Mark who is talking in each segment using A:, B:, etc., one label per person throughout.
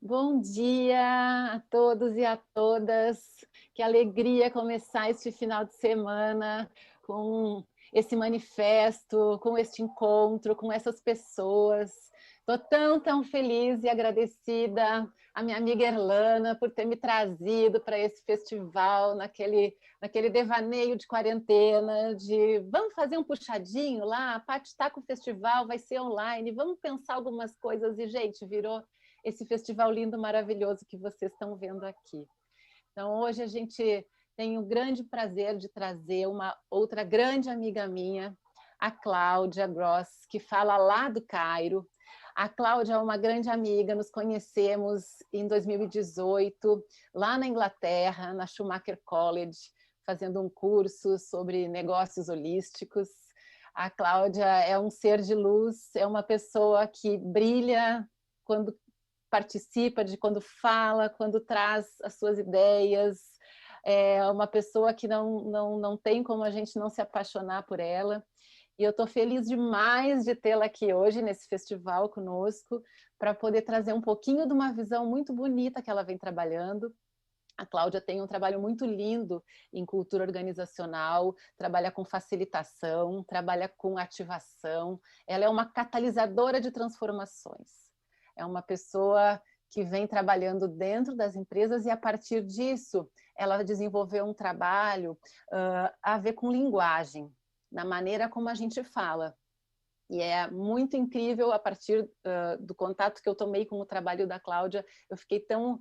A: Bom dia a todos e a todas. Que alegria começar este final de semana com esse manifesto, com este encontro, com essas pessoas. Estou tão feliz e agradecida à minha amiga Erlana por ter me trazido para esse festival, naquele devaneio de quarentena, de vamos fazer um puxadinho lá, a Paty está com o festival, vai ser online, vamos pensar algumas coisas. E, gente, virou esse festival lindo, maravilhoso que vocês estão vendo aqui. Então, hoje a gente tem o grande prazer de trazer uma outra grande amiga minha, a Cláudia Gross, que fala lá do Cairo. A Cláudia é uma grande amiga, nos conhecemos em 2018, lá na Inglaterra, na Schumacher College, fazendo um curso sobre negócios holísticos. A Cláudia é um ser de luz, é uma pessoa que brilha quando participa, de quando fala, quando traz as suas ideias. É uma pessoa que não tem como a gente não se apaixonar por ela. E eu estou feliz demais de tê-la aqui hoje, nesse festival conosco, para poder trazer um pouquinho de uma visão muito bonita que ela vem trabalhando. A Cláudia tem um trabalho muito lindo em cultura organizacional, trabalha com facilitação, trabalha com ativação. Ela é uma catalisadora de transformações. É uma pessoa que vem trabalhando dentro das empresas e, a partir disso, ela desenvolveu um trabalho a ver com linguagem, na maneira como a gente fala. E é muito incrível, a partir do contato que eu tomei com o trabalho da Cláudia, eu fiquei tão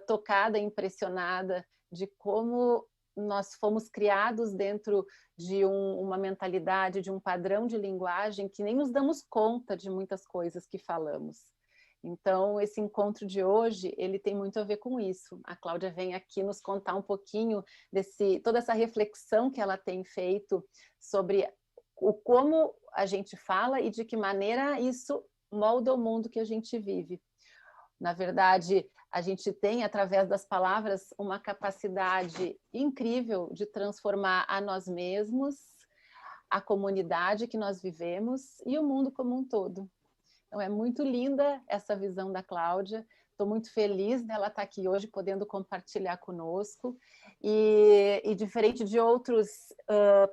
A: tocada e impressionada de como nós fomos criados dentro de uma mentalidade, de um padrão de linguagem que nem nos damos conta de muitas coisas que falamos. Então, esse encontro de hoje, ele tem muito a ver com isso. A Cláudia vem aqui nos contar um pouquinho toda essa reflexão que ela tem feito sobre como a gente fala e de que maneira isso molda o mundo que a gente vive. Na verdade, a gente tem, através das palavras, uma capacidade incrível de transformar a nós mesmos, a comunidade que nós vivemos e o mundo como um todo. Então, é muito linda essa visão da Cláudia. Estou muito feliz dela estar aqui hoje, podendo compartilhar conosco. E diferente de outros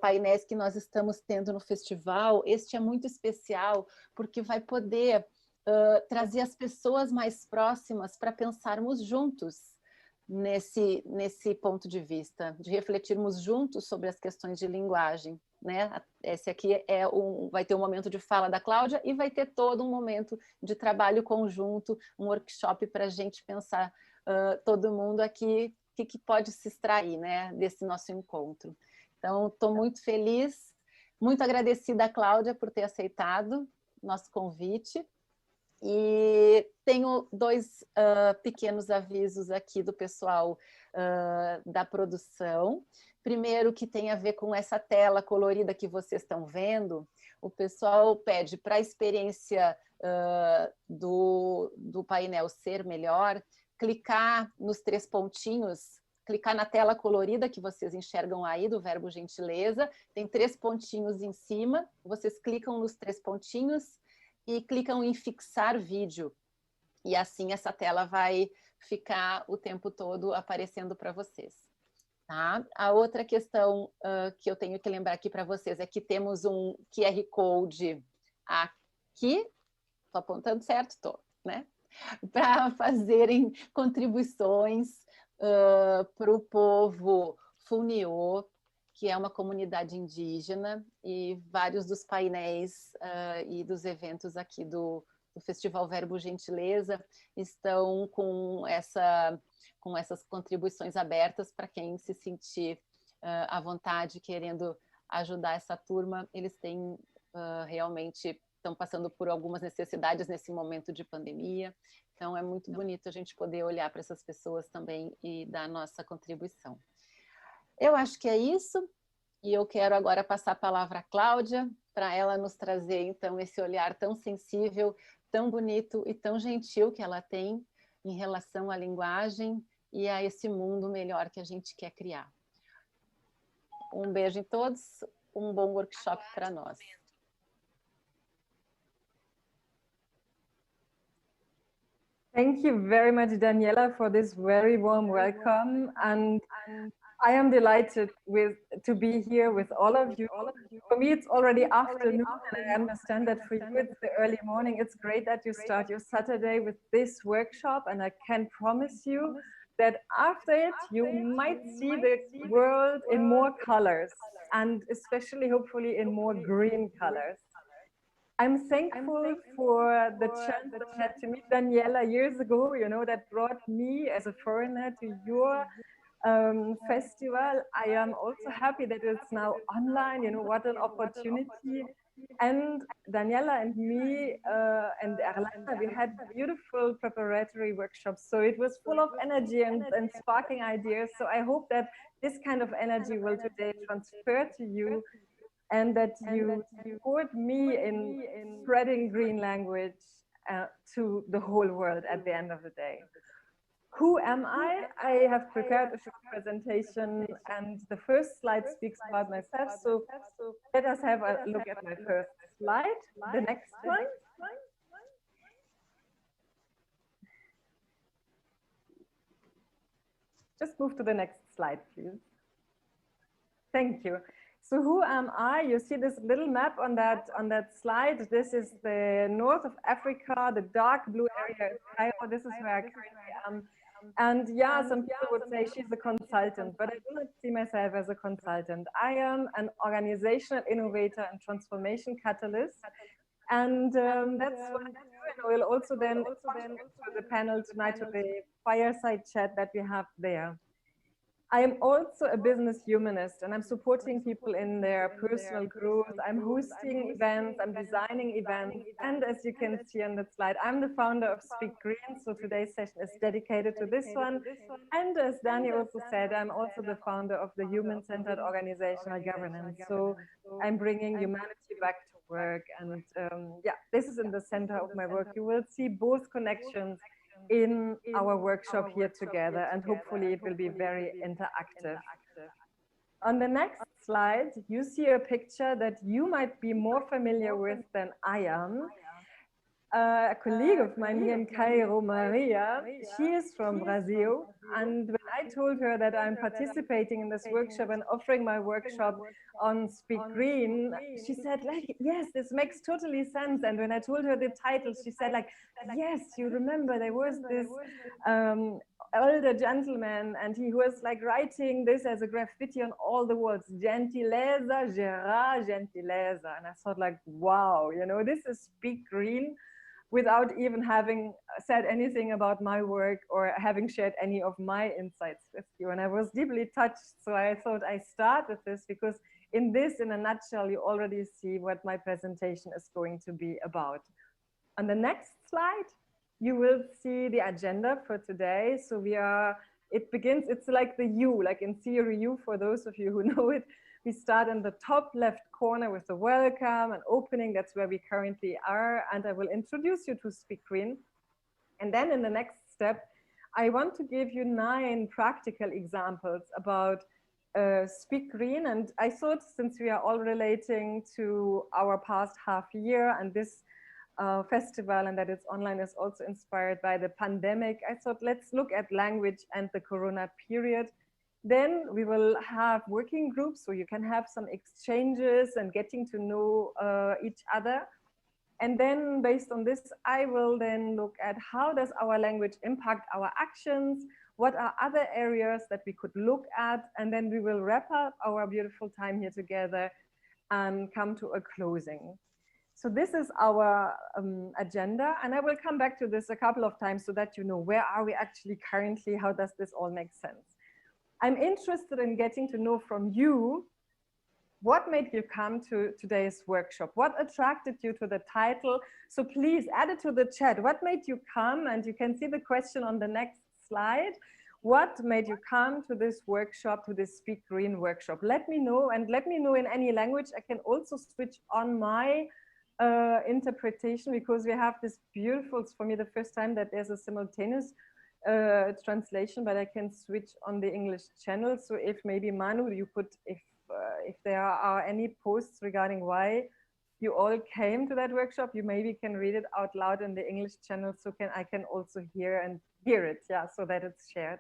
A: painéis que nós estamos tendo no festival, este é muito especial, porque vai poder trazer as pessoas mais próximas para pensarmos juntos nesse ponto de vista, de refletirmos juntos sobre as questões de linguagem. Né? Esse aqui vai ter um momento de fala da Cláudia e vai ter todo um momento de trabalho conjunto, um workshop para a gente pensar todo mundo aqui o que pode se extrair, né, desse nosso encontro. Então, estou muito feliz, muito agradecida a Cláudia por ter aceitado nosso convite. E tenho dois pequenos avisos aqui do pessoal da produção. Primeiro, que tem a ver com essa tela colorida que vocês estão vendo, o pessoal pede para a experiência do painel ser melhor, clicar nos 3 pontinhos, clicar na tela colorida que vocês enxergam aí do verbo gentileza, tem 3 pontinhos em cima, vocês clicam nos 3 pontinhos e clicam em fixar vídeo. E assim essa tela vai ficar o tempo todo aparecendo para vocês. Tá? A outra questão que eu tenho que lembrar aqui para vocês é que temos um QR Code aqui. Estou apontando certo? Estou, né? Para fazerem contribuições para o povo Funiô, que é uma comunidade indígena, e vários dos painéis e dos eventos aqui do Festival Verbo Gentileza estão com essas contribuições abertas para quem se sentir à vontade, querendo ajudar essa turma. Eles têm realmente, estão passando por algumas necessidades nesse momento de pandemia, então é muito bonito a gente poder olhar para essas pessoas também e dar a nossa contribuição. Eu acho que é isso, e eu quero agora passar a palavra à Cláudia, para ela nos trazer, então, esse olhar tão sensível, tão bonito e tão gentil que ela tem em relação à linguagem e a esse mundo melhor que a gente quer criar. Um beijo em todos, um bom workshop para nós.
B: Thank you very much, Daniela, for this very warm welcome. And I am delighted to be here with all of you. For me, it's already afternoon, and I understand that for you, it's the early morning. It's great that you start your Saturday with this workshop, and I can promise you that after it, you might see the world in more colors, and especially, hopefully, in more green colors. I'm thankful for the chance that I had to meet Daniela years ago, that brought me as a foreigner to your festival. I am also happy that it's now online, what an opportunity. And Daniela and me and Erlana, we had beautiful preparatory workshops. So it was full of energy and sparking ideas. So I hope that this kind of energy will today transfer to you, and that you support me in spreading green language to the whole world at the end of the day. Who am I? I have prepared a short presentation, and the first slide speaks about myself. So let us have a look at my first slide. The next one. Just move to the next slide, please. Thank you. So who am I? You see this little map on that slide. This is the north of Africa. The dark blue area is Cairo. This is where I currently am. And yeah, some people would say she's a consultant, but I do not see myself as a consultant. I am an organizational innovator and transformation catalyst. And that's what I do. And we'll also then contribute to the panel tonight, to the fireside chat that we have there. I am also a business humanist, and I'm supporting people in their personal growth. I'm hosting events, I'm designing events, and as you can see on the slide, I'm the founder of Speak Green, so today's session is dedicated to this one. And as Dani also said, I'm also the founder of the Human-Centered Organizational Governance, so I'm bringing humanity back to work, and yeah, this is in the center of my work. You will see both connections in our workshop here together, and hopefully it will be very interactive. On the next slide, you see a picture that you might be more familiar with than I am. A colleague of mine here in Cairo, Maria, she is from Brazil. And when I told her that I'm participating in this workshop and offering my workshop on Speak Green, she said, like, yes, this makes totally sense. And when I told her the title, she said, like, yes, you remember there was this older gentleman, and he was like writing this as a graffiti on all the walls, Gentileza, Gerard, Gentileza. And I thought, like, wow, this is Speak Green, without even having said anything about my work or having shared any of my insights with you. And I was deeply touched. So I thought I start with this because in a nutshell, you already see what my presentation is going to be about. On the next slide, you will see the agenda for today. So it begins, it's like the U, like in theory U, for those of you who know it. We start in the top left corner with the welcome and opening. That's where we currently are. And I will introduce you to Speak Green. And then in the next step, I want to give you 9 practical examples about Speak Green. And I thought, since we are all relating to our past half year, and this festival, and that it's online, is also inspired by the pandemic, I thought, let's look at language and the Corona period. Then we will have working groups, so you can have some exchanges and getting to know each other. And then based on this, I will then look at how does our language impact our actions? What are other areas that we could look at? And then we will wrap up our beautiful time here together and come to a closing. So this is our agenda, and I will come back to this a couple of times so that you know, where are we actually currently? How does this all make sense? I'm interested in getting to know from you, what made you come to today's workshop? What attracted you to the title? So please add it to the chat. What made you come? And you can see the question on the next slide. What made you come to this workshop, to this Speak Green workshop? Let me know, and let me know in any language. I can also switch on my interpretation, because we have this beautiful, it's for me the first time that there's a simultaneous translation, but I can switch on the English channel. So if maybe Manu, you could, if there are any posts regarding why you all came to that workshop. You maybe can read it out loud in the English channel, so I can also hear it, yeah, so that it's shared.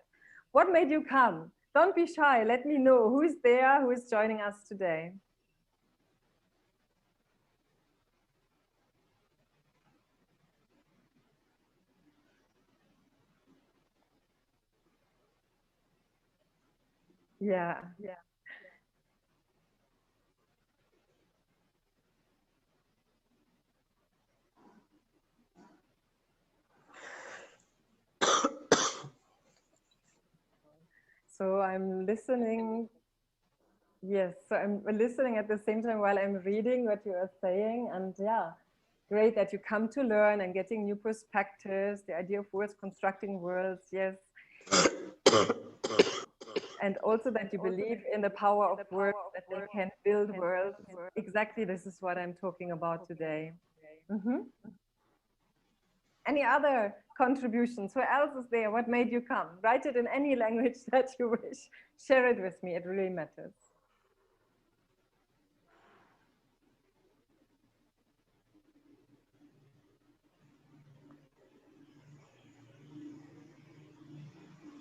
B: What made you come? Don't be shy. Let me know who's there, who is joining us today. Yeah, yeah. So I'm listening. Yes, so I'm listening at the same time while I'm reading what you are saying. And yeah, great that you come to learn and getting new perspectives, the idea of words, constructing worlds. Yes. And also that you believe in the power of words, that they can build worlds. Exactly, this is what I'm talking about today. Any other contributions? Who else is there? What made you come? Write it in any language that you wish. Share it with me. It really matters.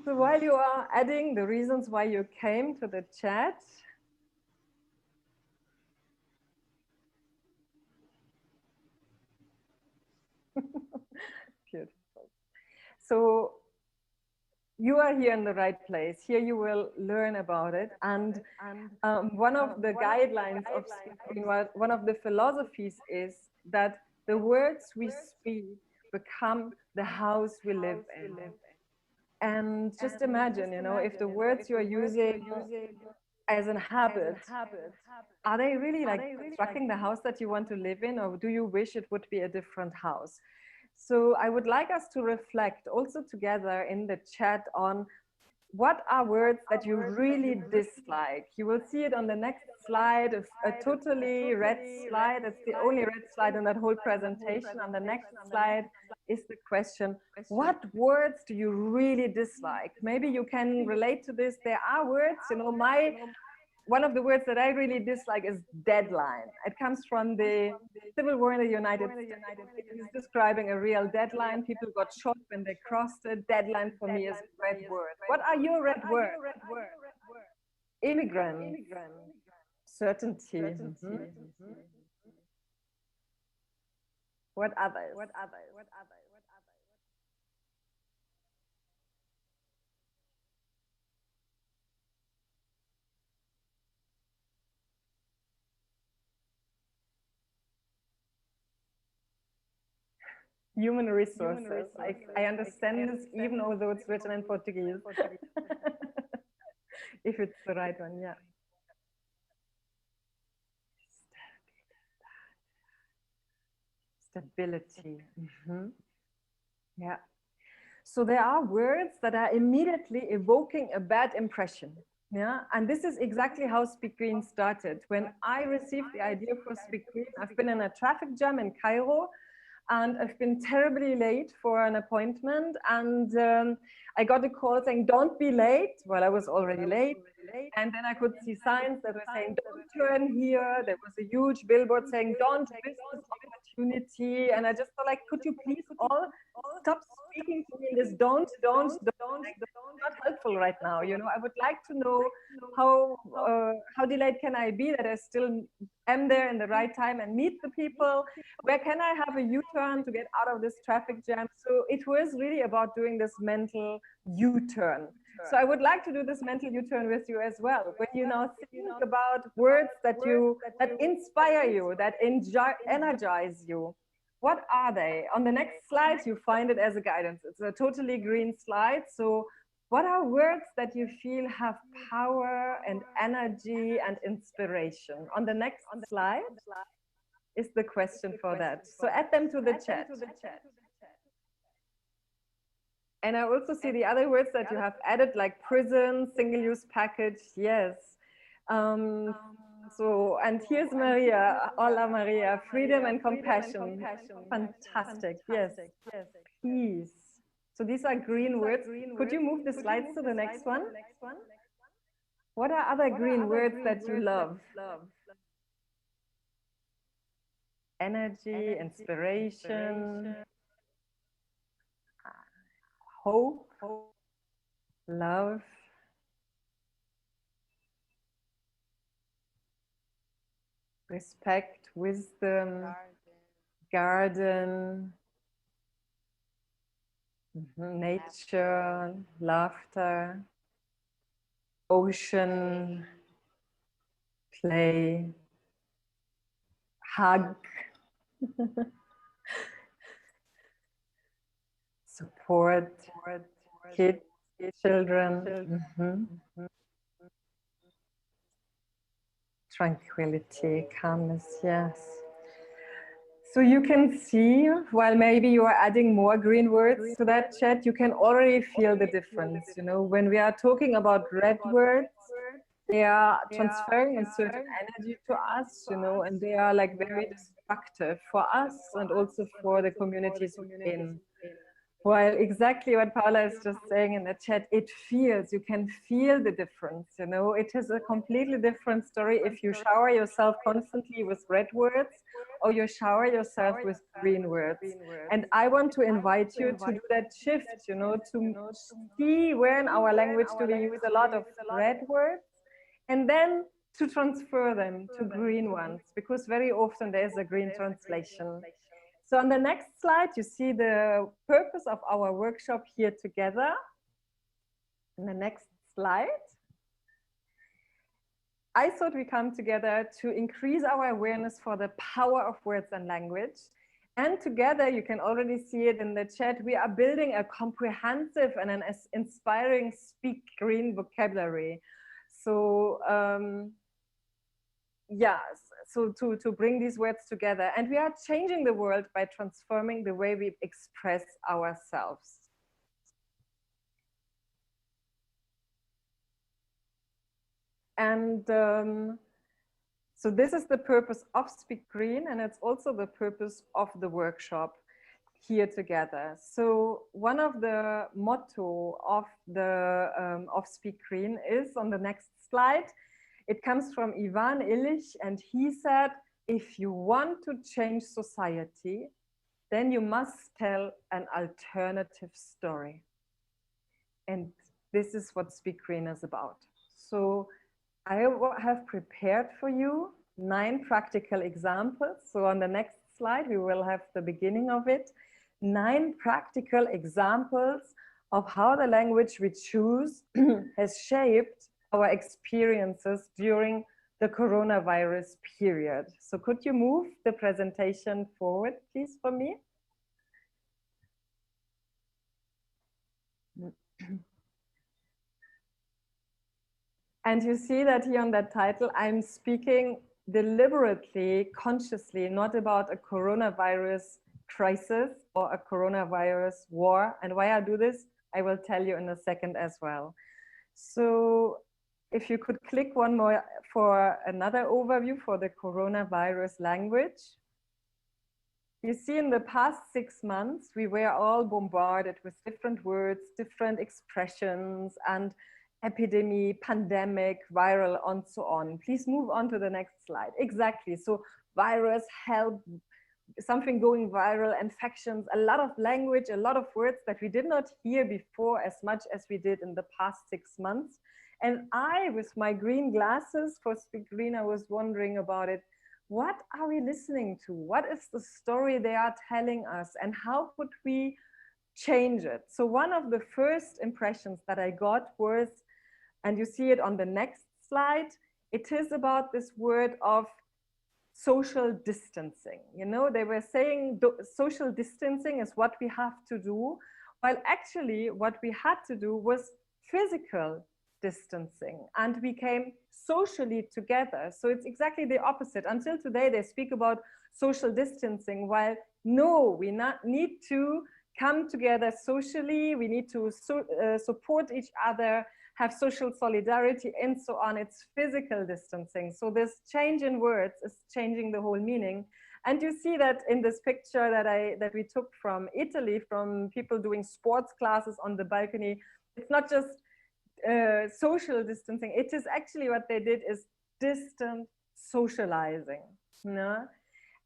B: So while you are adding the reasons why you came to the chat, beautiful. So you are here in the right place. Here you will learn about it. And one of the guidelines of speaking, one of the philosophies is that the words we speak become the house we live in. And just imagine, you know, if the words you are using as a habit, are they really like constructing the house that you want to live in, or do you wish it would be a different house? So I would like us to reflect also together in the chat on what are words that you really dislike. You will see it on the next slide, a totally red slide. It's the only red slide in that whole presentation. On the next slide is the question, what words do you really dislike? Maybe you can relate to this. There are words, you know, one of the words that I really dislike is deadline. It comes from the Civil War in the United States. It's describing a real deadline. People got shot when they crossed it. Deadline for me is red word. What are your red words? Immigrant. Certainty. What others? Human resources. I understand this even although it's written in Portuguese. If it's the right one, yeah. Stability. Yeah. So there are words that are immediately evoking a bad impression. Yeah, and this is exactly how Speak Green started. When I received the idea for Speak Green, I've been in a traffic jam in Cairo, and I've been terribly late for an appointment. And I got a call saying, don't be late. Well, I was already late. And then I could see signs that were saying, don't turn here. There was a huge billboard saying, don't miss this opportunity. And I just thought, like, could you please all stop speaking to me in this don't. Not helpful right now. You know, I would like to know how delayed can I be that I still am there in the right time and meet the people. Where can I have a U-turn to get out of this traffic jam? So it was really about doing this mental U-turn. So I would like to do this mental U-turn with you as well. When you now think about words that inspire you, that energize you, what are they? On the next slide, you find it as a guidance. It's a totally green slide. So what are words that you feel have power and energy and inspiration? On the next slide is the question for that. So add them to the chat. And I also see the other words that you have added, like prison, single-use package. Yes. So, and here's Maria. Hola, Maria. Freedom and compassion. Fantastic. Yes. Peace. So these are green words. Could you move the slides to the next one? What are other green words that you love? energy, inspiration, hope, love, respect, wisdom, garden, nature, laughter, ocean, play, hug, support, kids, children, tranquility, calmness, yes. So you can see, while maybe you are adding more green words to that chat, you can already feel the difference. You know, when we are talking about red words, they are transferring a certain energy to us, you know, and they are like very destructive for us and also for the communities within. While exactly what Paula is just saying in the chat, it feels, you can feel the difference, you know, it is a completely different story if you shower yourself constantly with red words or you shower yourself with green words. And I want to invite you to do that shift, you know, to see where in our language do we use a lot of red words and then to transfer them to green ones, because very often there is a green translation. So on the next slide, you see the purpose of our workshop here together. In the next slide, I thought we come together to increase our awareness for the power of words and language. And together, you can already see it in the chat, we are building a comprehensive and an inspiring Speak Green vocabulary. So yes, so to bring these words together. And we are changing the world by transforming the way we express ourselves. And so this is the purpose of Speak Green, and it's also the purpose of the workshop here together. So one of the motto of Speak Green is on the next slide. It comes from Ivan Illich, and he said, if you want to change society, then you must tell an alternative story. And this is what Speak Green is about. So I have prepared for you 9 practical examples. So on the next slide, we will have the beginning of it. 9 practical examples of how the language we choose has shaped our experiences during the coronavirus period. So could you move the presentation forward, please, for me? And you see that here on that title, I'm speaking deliberately, consciously, not about a coronavirus crisis or a coronavirus war. And why I do this, I will tell you in a second as well. So if you could click one more for another overview for the coronavirus language. You see, in the past 6 months, we were all bombarded with different words, different expressions, and epidemic, pandemic, viral, and so on. Please move on to the next slide. Exactly. So virus, health, something going viral, infections, a lot of language, a lot of words that we did not hear before as much as we did in the past 6 months. And I, with my green glasses for Speak Green, I was wondering about it. What are we listening to? What is the story they are telling us? And how could we change it? So one of the first impressions that I got was, and you see it on the next slide, it is about this word of social distancing. You know, they were saying social distancing is what we have to do, while actually what we had to do was physical distancing, and we came socially together. So it's exactly the opposite. Until today, they speak about social distancing, while no, we need to come together socially, we need to support each other, have social solidarity, and so on. It's physical distancing. So this change in words is changing the whole meaning. And you see that in this picture that we took from Italy, from people doing sports classes on the balcony. It's not just social distancing. It is actually what they did is distant socializing. No?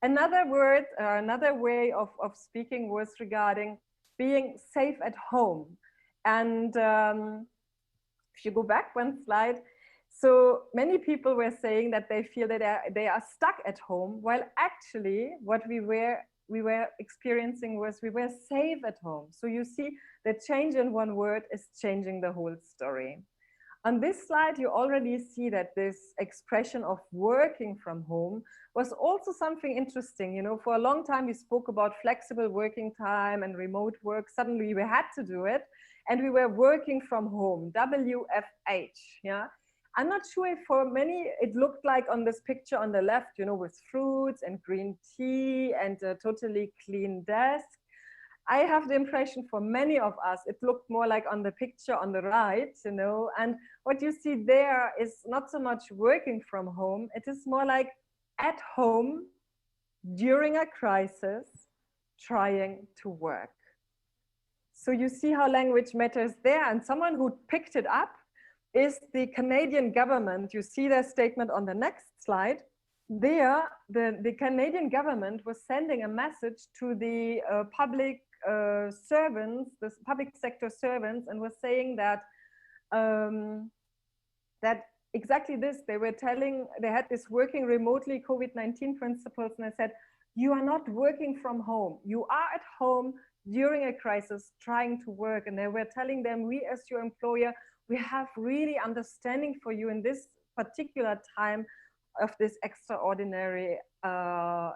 B: Another word, another way of speaking was regarding being safe at home. And if you go back one slide, so many people were saying that they feel that they are stuck at home, while actually what we were experiencing was we were safe at home. So you see the change in one word is changing the whole story. On this slide, you already see that this expression of working from home was also something interesting. You know, for a long time, we spoke about flexible working time and remote work. Suddenly we had to do it. And we were working from home, WFH, yeah. I'm not sure if for many, it looked like on this picture on the left, you know, with fruits and green tea and a totally clean desk. I have the impression for many of us, it looked more like on the picture on the right, you know, and what you see there is not so much working from home, it is more like at home during a crisis, trying to work. So you see how language matters there, and someone who picked it up is the Canadian government. You see their statement on the next slide. There, the Canadian government was sending a message to the public servants, the public sector servants, and was saying that that exactly this. They were telling, they had this working remotely COVID-19 principles, and I said, you are not working from home. You are at home during a crisis trying to work. And they were telling them, we as your employer, we have really understanding for you in this particular time of this extraordinary,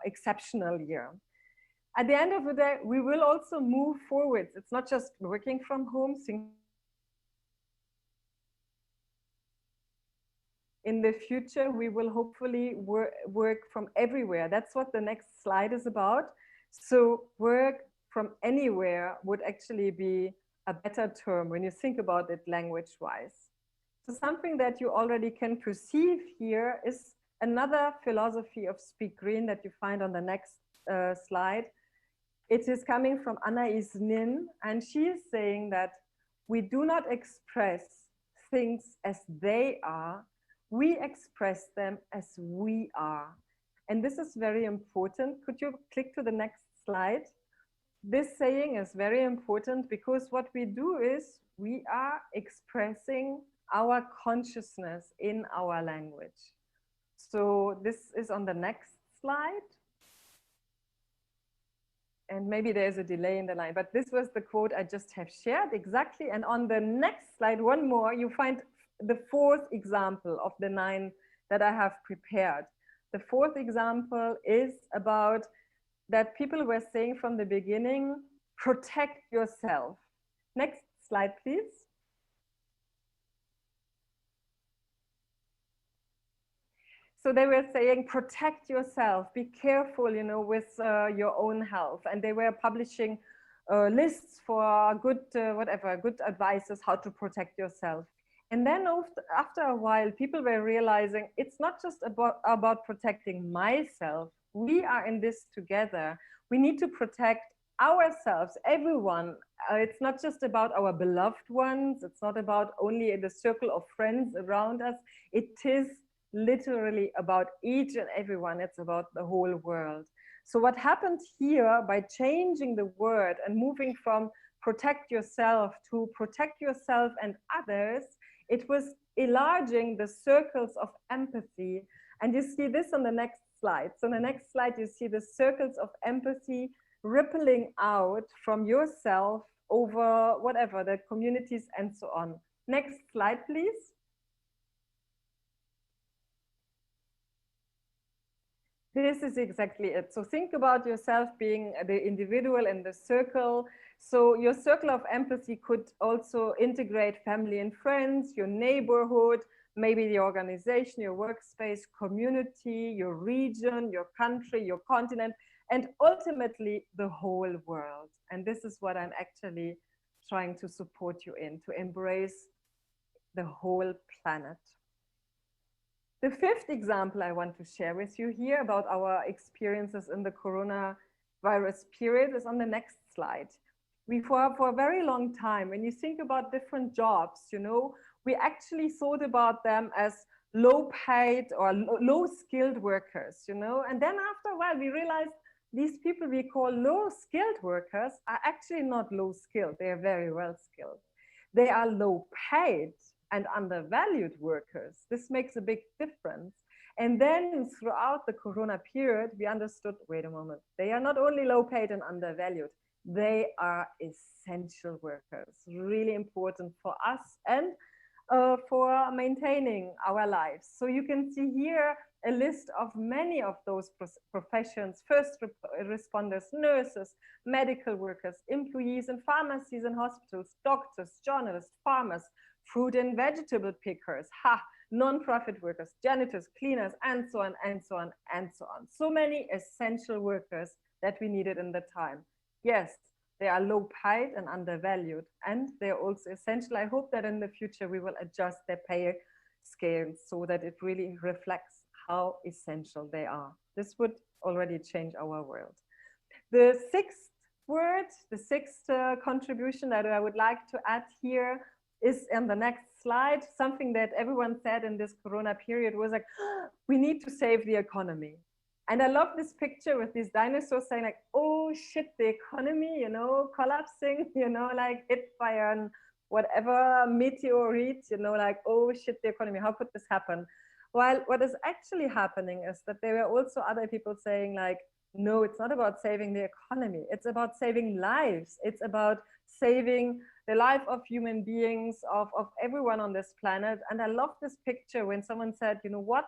B: exceptional year. At the end of the day, we will also move forwards. It's not just working from home. In the future, we will hopefully work from everywhere. That's what the next slide is about. So work from anywhere would actually be a better term when you think about it language-wise. So something that you already can perceive here is another philosophy of Speak Green that you find on the next slide. It is coming from Anais Nin, and she is saying that we do not express things as they are, we express them as we are. And this is very important. Could you click to the next slide? This saying is very important because what we do is we are expressing our consciousness in our language. So this is on the next slide. And maybe there's a delay in the line, but this was the quote I just have shared exactly. And on the next slide, one more, you find the fourth example of the 9 that I have prepared. The fourth example is about that people were saying from the beginning, protect yourself. Next slide, please. So they were saying, protect yourself, be careful, you know, with your own health. And they were publishing lists for good, good advices, how to protect yourself. And then after a while, people were realizing it's not just about protecting myself. We are in this together. We need to protect ourselves, everyone. It's not just about our beloved ones. It's not about only the circle of friends around us. It is literally about each and everyone. It's about the whole world. So what happened here by changing the word and moving from protect yourself to protect yourself and others, it was enlarging the circles of empathy. And you see this on the next slide. So on the next slide, you see the circles of empathy rippling out from yourself over whatever, the communities and so on. Next slide, please. This is exactly it. So think about yourself being the individual in the circle. So your circle of empathy could also integrate family and friends, your neighborhood, maybe the organization, your workspace, community, your region, your country, your continent, and ultimately the whole world. And this is what I'm actually trying to support you in, to embrace the whole planet. The fifth example I want to share with you here about our experiences in the coronavirus period is on the next slide. For a very long time, when you think about different jobs, you know, we actually thought about them as low paid or low skilled workers, you know. And then after a while, we realized these people we call low skilled workers are actually not low skilled. They are very well skilled. They are low paid and undervalued workers. This makes a big difference. And then throughout the Corona period, we understood, wait a moment, they are not only low paid and undervalued, they are essential workers, really important for us and for maintaining our lives. So you can see here a list of many of those professions: first responders, nurses, medical workers, employees in pharmacies and hospitals, doctors, journalists, farmers, fruit and vegetable pickers, non-profit workers, janitors, cleaners, and so on, and so on, and so on. So many essential workers that we needed in the time. Yes, they are low paid and undervalued, and they're also essential. I hope that in the future we will adjust their pay scales so that it really reflects how essential they are. This would already change our world. The sixth word, the sixth contribution that I would like to add here is on the next slide. Something that everyone said in this Corona period was like, we need to save the economy. And I love this picture with these dinosaurs saying like, oh shit, the economy, you know, collapsing, you know, like hit by an whatever meteorite, you know, like, oh shit, the economy, how could this happen? While what is actually happening is that there were also other people saying like, no, it's not about saving the economy. It's about saving lives. It's about saving the life of human beings, of everyone on this planet. And I love this picture when someone said, you know what?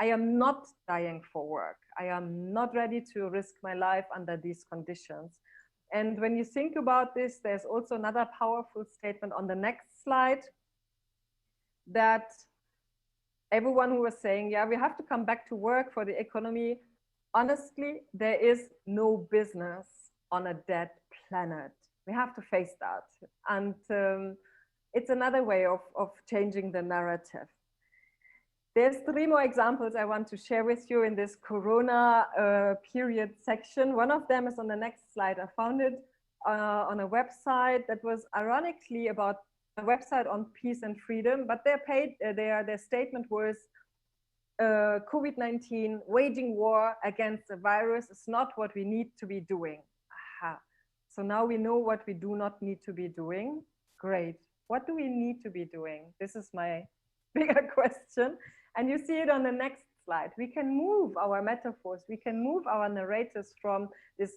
B: I am not dying for work. I am not ready to risk my life under these conditions. And when you think about this, there's also another powerful statement on the next slide that everyone who was saying, yeah, we have to come back to work for the economy. Honestly, there is no business on a dead planet. We have to face that. And it's another way of changing the narrative. There's 3 more examples I want to share with you in this Corona period section. One of them is on the next slide. I found it on a website that was ironically about a website on peace and freedom, but their statement was COVID-19, waging war against the virus is not what we need to be doing. Aha. So now we know what we do not need to be doing. Great. What do we need to be doing? This is my bigger question. And you see it on the next slide. We can move our metaphors. We can move our narratives from this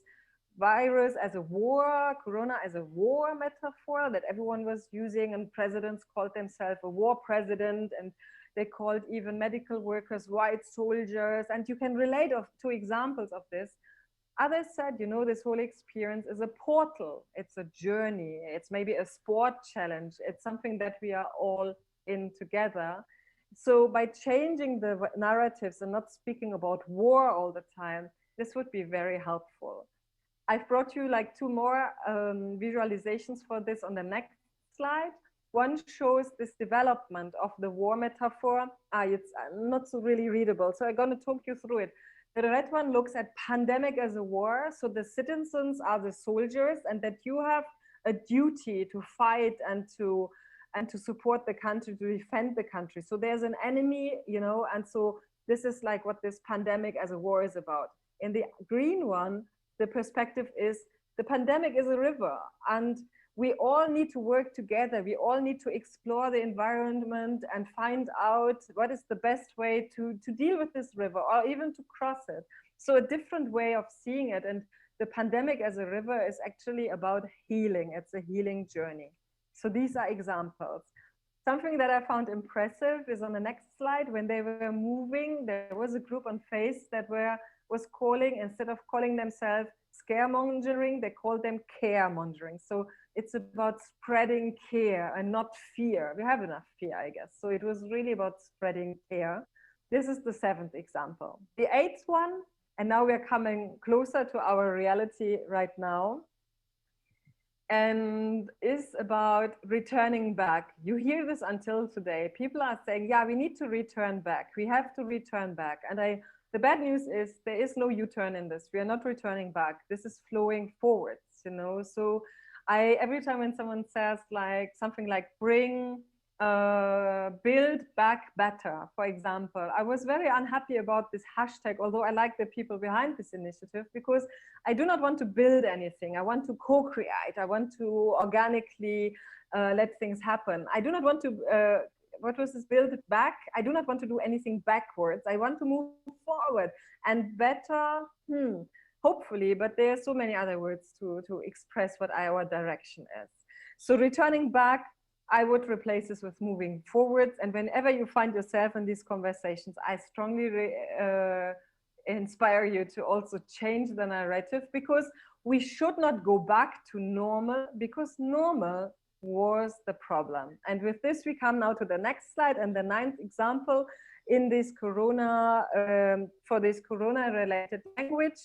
B: virus as a war, Corona as a war metaphor that everyone was using, and presidents called themselves a war president, and they called even medical workers white soldiers. And you can relate to examples of this. Others said, you know, this whole experience is a portal. It's a journey. It's maybe a sport challenge. It's something that we are all in together. So by changing the narratives and not speaking about war all the time, this would be very helpful. I've brought you like 2 more visualizations for this on the next slide. One shows this development of the war metaphor. It's not so really readable, so I'm going to talk you through it. The red one looks at pandemic as a war. So the citizens are the soldiers, and that you have a duty to fight and to support the country, to defend the country. So there's an enemy, you know, and so this is like what this pandemic as a war is about. In the green one, the perspective is the pandemic is a river, and we all need to work together. We all need to explore the environment and find out what is the best way to deal with this river, or even to cross it. So a different way of seeing it. And the pandemic as a river is actually about healing. It's a healing journey. So these are examples. Something that I found impressive is on the next slide. When they were moving, there was a group on Face that was calling, instead of calling themselves scaremongering, they called them caremongering. So it's about spreading care and not fear. We have enough fear, I guess. So it was really about spreading care. This is the 7th example. The 8th one, and now we're coming closer to our reality right now, and is about returning back. You hear this until today. People are saying, yeah, we need to return back. We have to return back. And the bad news is there is no U-turn in this. We are not returning back. This is flowing forwards, you know. So every time when someone says like something like bring build back better, for example. I was very unhappy about this hashtag, although I like the people behind this initiative, because I do not want to build anything. I want to co-create. I want to organically let things happen. I do not want to, what was this, build it back? I do not want to do anything backwards. I want to move forward and better, hopefully, but there are so many other words to express what our direction is. So returning back, I would replace this with moving forwards. And whenever you find yourself in these conversations, I strongly inspire you to also change the narrative, because we should not go back to normal, because normal was the problem. And with this, we come now to the next slide and the 9th example in this Corona, for this Corona related language.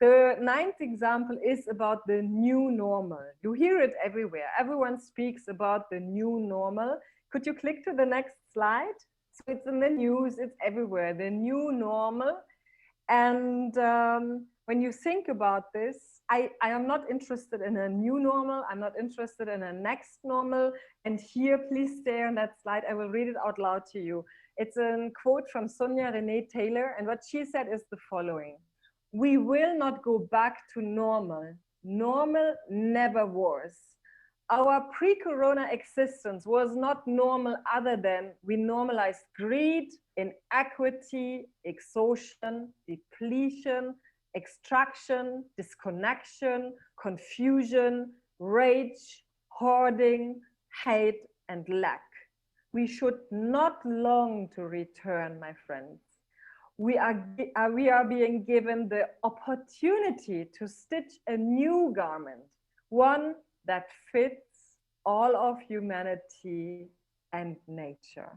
B: The 9th example is about the new normal. You hear it everywhere. Everyone speaks about the new normal. Could you click to the next slide? So it's in the news, it's everywhere, the new normal. And when you think about this, I am not interested in a new normal. I'm not interested in a next normal. And here, please stay on that slide. I will read it out loud to you. It's a quote from Sonia Renee Taylor. And what she said is the following: we will not go back to normal. Normal never was. Our pre-corona existence was not normal other than we normalized greed, inequity, exhaustion, depletion, extraction, disconnection, confusion, rage, hoarding, hate, and lack. We should not long to return, my friends. We are being given the opportunity to stitch a new garment, one that fits all of humanity and nature.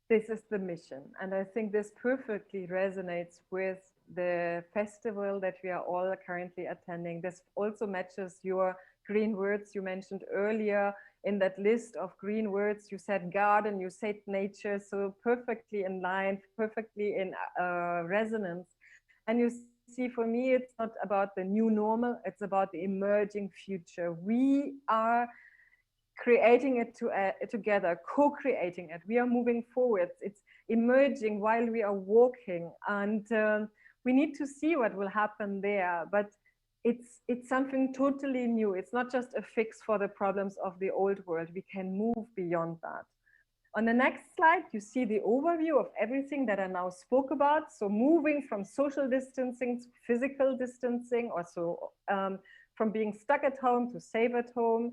B: This is the mission. And I think this perfectly resonates with the festival that we are all currently attending. This also matches your green words you mentioned earlier. In that list of green words, you said garden, you said nature, so perfectly in line, perfectly in resonance. And you see, for me, it's not about the new normal, it's about the emerging future. We are creating it together, co-creating it. We are moving forwards. It's emerging while we are walking. And we need to see what will happen there. But it's something totally new. It's not just a fix for the problems of the old world. We can move beyond that. On the next slide, you see the overview of everything that I now spoke about. So moving from social distancing to physical distancing, also from being stuck at home to save at home,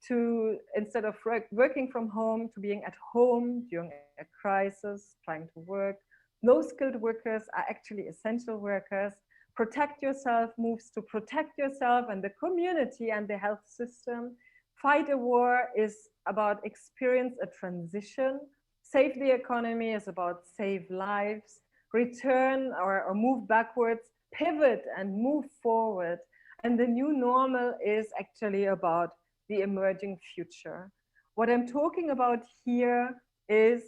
B: to instead of working from home, to being at home during a crisis, trying to work. Low-skilled workers are actually essential workers. Protect yourself moves to protect yourself and the community and the health system. Fight a war is about experience a transition. Save the economy is about save lives. Return or move backwards, pivot and move forward. And the new normal is actually about the emerging future. What I'm talking about here is,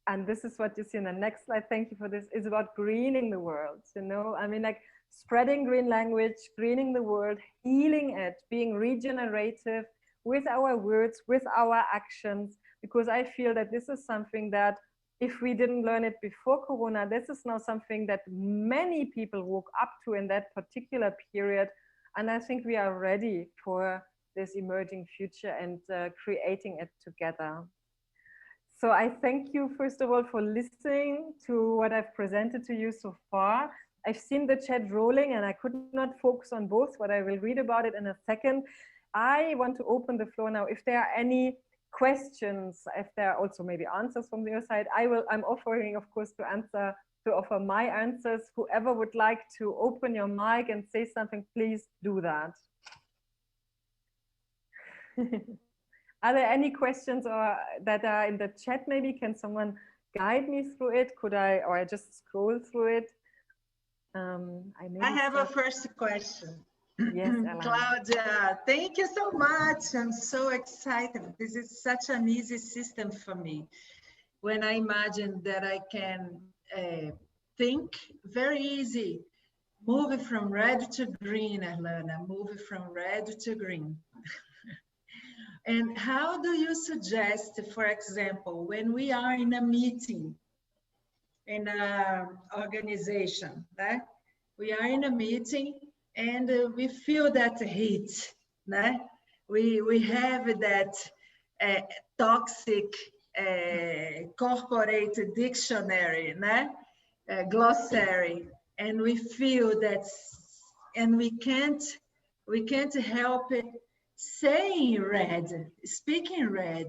B: and this is what you see in the next slide, thank you for this, is about greening the world. You know, I mean, like spreading green language, greening the world, healing it, being regenerative with our words, with our actions, because I feel that this is something that if we didn't learn it before Corona, this is now something that many people woke up to in that particular period. And I think we are ready for this emerging future and creating it together. So I thank you, first of all, for listening to what I've presented to you so far. I've seen the chat rolling and I could not focus on both, but I will read about it in a second. I want to open the floor now. If there are any questions, if there are also maybe answers from your side, I'm offering, of course, to offer my answers. Whoever would like to open your mic and say something, please do that. Are there any questions or that are in the chat? Maybe can someone guide me through it? Could I, or I just scroll through it?
C: I have a first question.
B: Yes, Ellen.
C: Claudia, thank you so much. I'm so excited. This is such an easy system for me. When I imagine that I can think very easy, move from red to green, Erlana, move from red to green. And how do you suggest, for example, when we are in a meeting, in an organization, right? We are in a meeting and we feel that heat, né? We have that toxic corporate dictionary, né? Glossary, and we feel that, and we can't help it saying red, speaking red.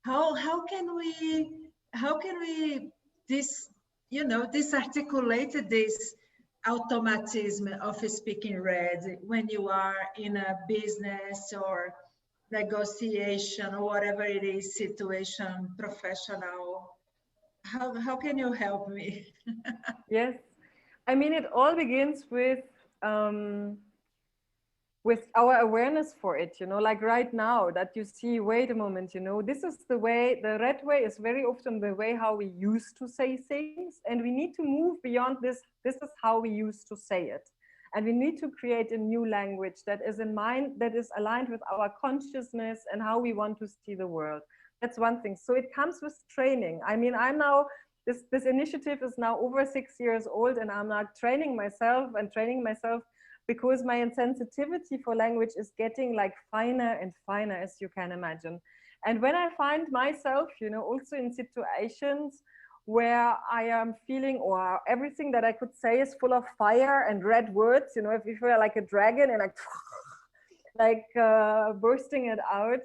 C: How can we this disarticulate this automatism of speaking red when you are in a business or negotiation or whatever it is, situation, professional? How can you help me?
B: Yes, I mean, it all begins with our awareness for it, like right now that you see, wait a moment, this is the way, the red way is very often the way how we used to say things, and we need to move beyond this. This is how we used to say it. And we need to create a new language that is in mind, that is aligned with our consciousness and how we want to see the world. That's one thing. So it comes with training. I mean, I'm now, this initiative is now over 6 years old, and I'm now training myself because my sensitivity for language is getting like finer and finer, as you can imagine. And when I find myself, also in situations where I am feeling, or everything that I could say is full of fire and red words, if you feel like a dragon and like bursting it out,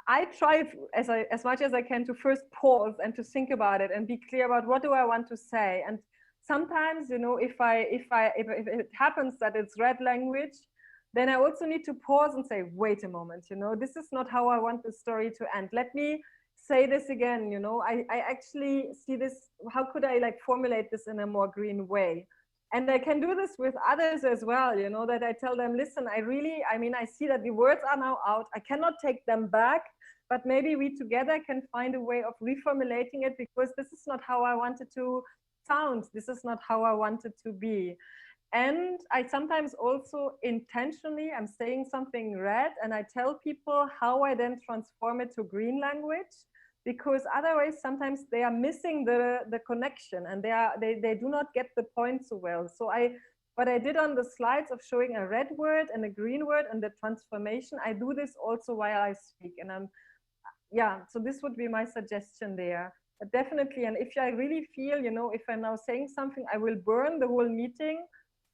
B: I try as much as I can to first pause and to think about it and be clear about what do I want to say. And sometimes, if it happens that it's red language, then I also need to pause and say, wait a moment, this is not how I want the story to end. Let me say this again, I actually see this, how could I like formulate this in a more green way? And I can do this with others as well, that I tell them, listen, I see that the words are now out. I cannot take them back, but maybe we together can find a way of reformulating it, because this is not how I wanted to sound. This is not how I wanted to be. And I sometimes also intentionally, I'm saying something red, and I tell people how I then transform it to green language, because otherwise sometimes they are missing the connection, and they do not get the point so well. So what I did on the slides of showing a red word and a green word and the transformation, I do this also while I speak. And so this would be my suggestion there. But definitely, and if I really feel, if I'm now saying something, I will burn the whole meeting,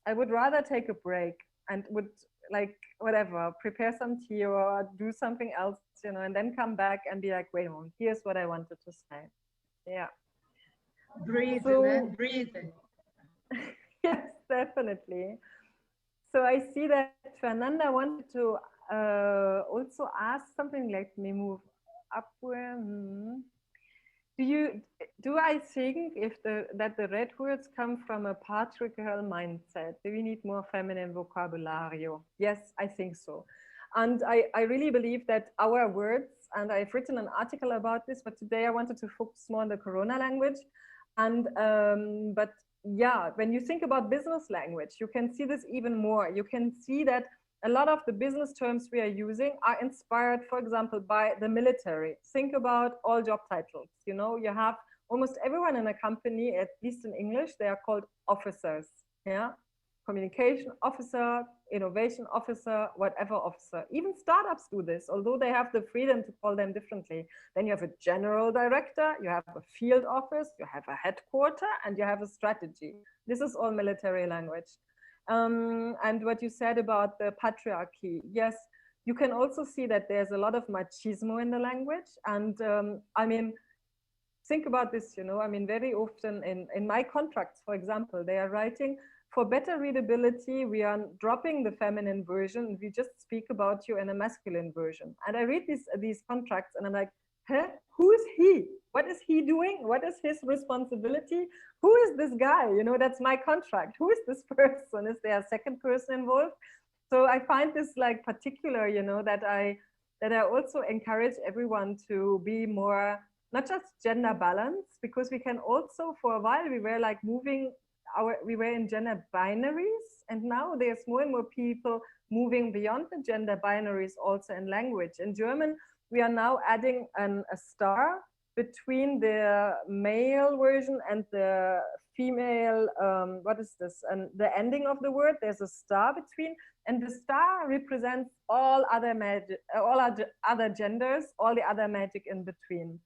B: I would rather take a break and would like, whatever, prepare some tea or do something else, and then come back and be like, wait a moment, here's what I wanted to say. Yeah.
C: Breathe, breathe.
B: Yes, definitely. So I see that Fernanda wanted to also ask something. Let me move upward. Do I think that the red words come from a patriarchal mindset? Do we need more feminine vocabulario? Yes, I think so. And I really believe that our words, and I've written an article about this, but today I wanted to focus more on the Corona language. And but yeah, when you think about business language, you can see this even more. You can see that a lot of the business terms we are using are inspired, for example, by the military. Think about all job titles. You have almost everyone in a company, at least in English, they are called officers. Yeah, communication officer, innovation officer, whatever officer. Even startups do this, although they have the freedom to call them differently. Then you have a general director, you have a field office, you have a headquarter, and you have a strategy. This is all military language. And what you said about the patriarchy, yes, you can also see that there's a lot of machismo in the language. And think about this, very often in my contracts, for example, they are writing, for better readability, we are dropping the feminine version. We just speak about you in a masculine version. And I read these contracts and I'm like, huh? Who is he? What is he doing? What is his responsibility? Who is this guy? That's my contract. Who is this person? Is there a second person involved? So I find this like particular, that I also encourage everyone to be more, not just gender balance, because we can also, for a while, we were like we were in gender binaries, and now there's more and more people moving beyond the gender binaries also in language. In German, we are now adding a star between the male version and the female, what is this? And the ending of the word, there's a star between, and the star represents all other magic, all other genders, all the other magic in between.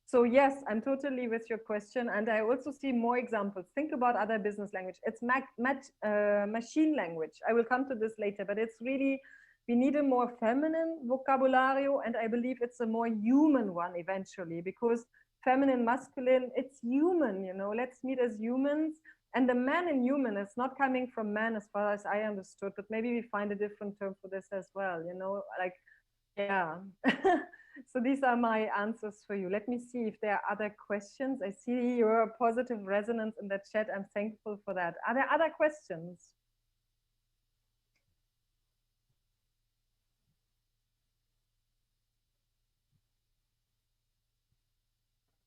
B: So yes, I'm totally with your question. And I also see more examples. Think about other business language. It's machine language. I will come to this later, but it's really, we need a more feminine vocabulario. And I believe it's a more human one eventually, because feminine, masculine, it's human, you know, let's meet as humans. And the man in human is not coming from man as far as I understood, but maybe we find a different term for this as well, you know, like, yeah. So these are my answers for you. Let me see if there are other questions. I see your positive resonance in the chat. I'm thankful for that. Are there other questions?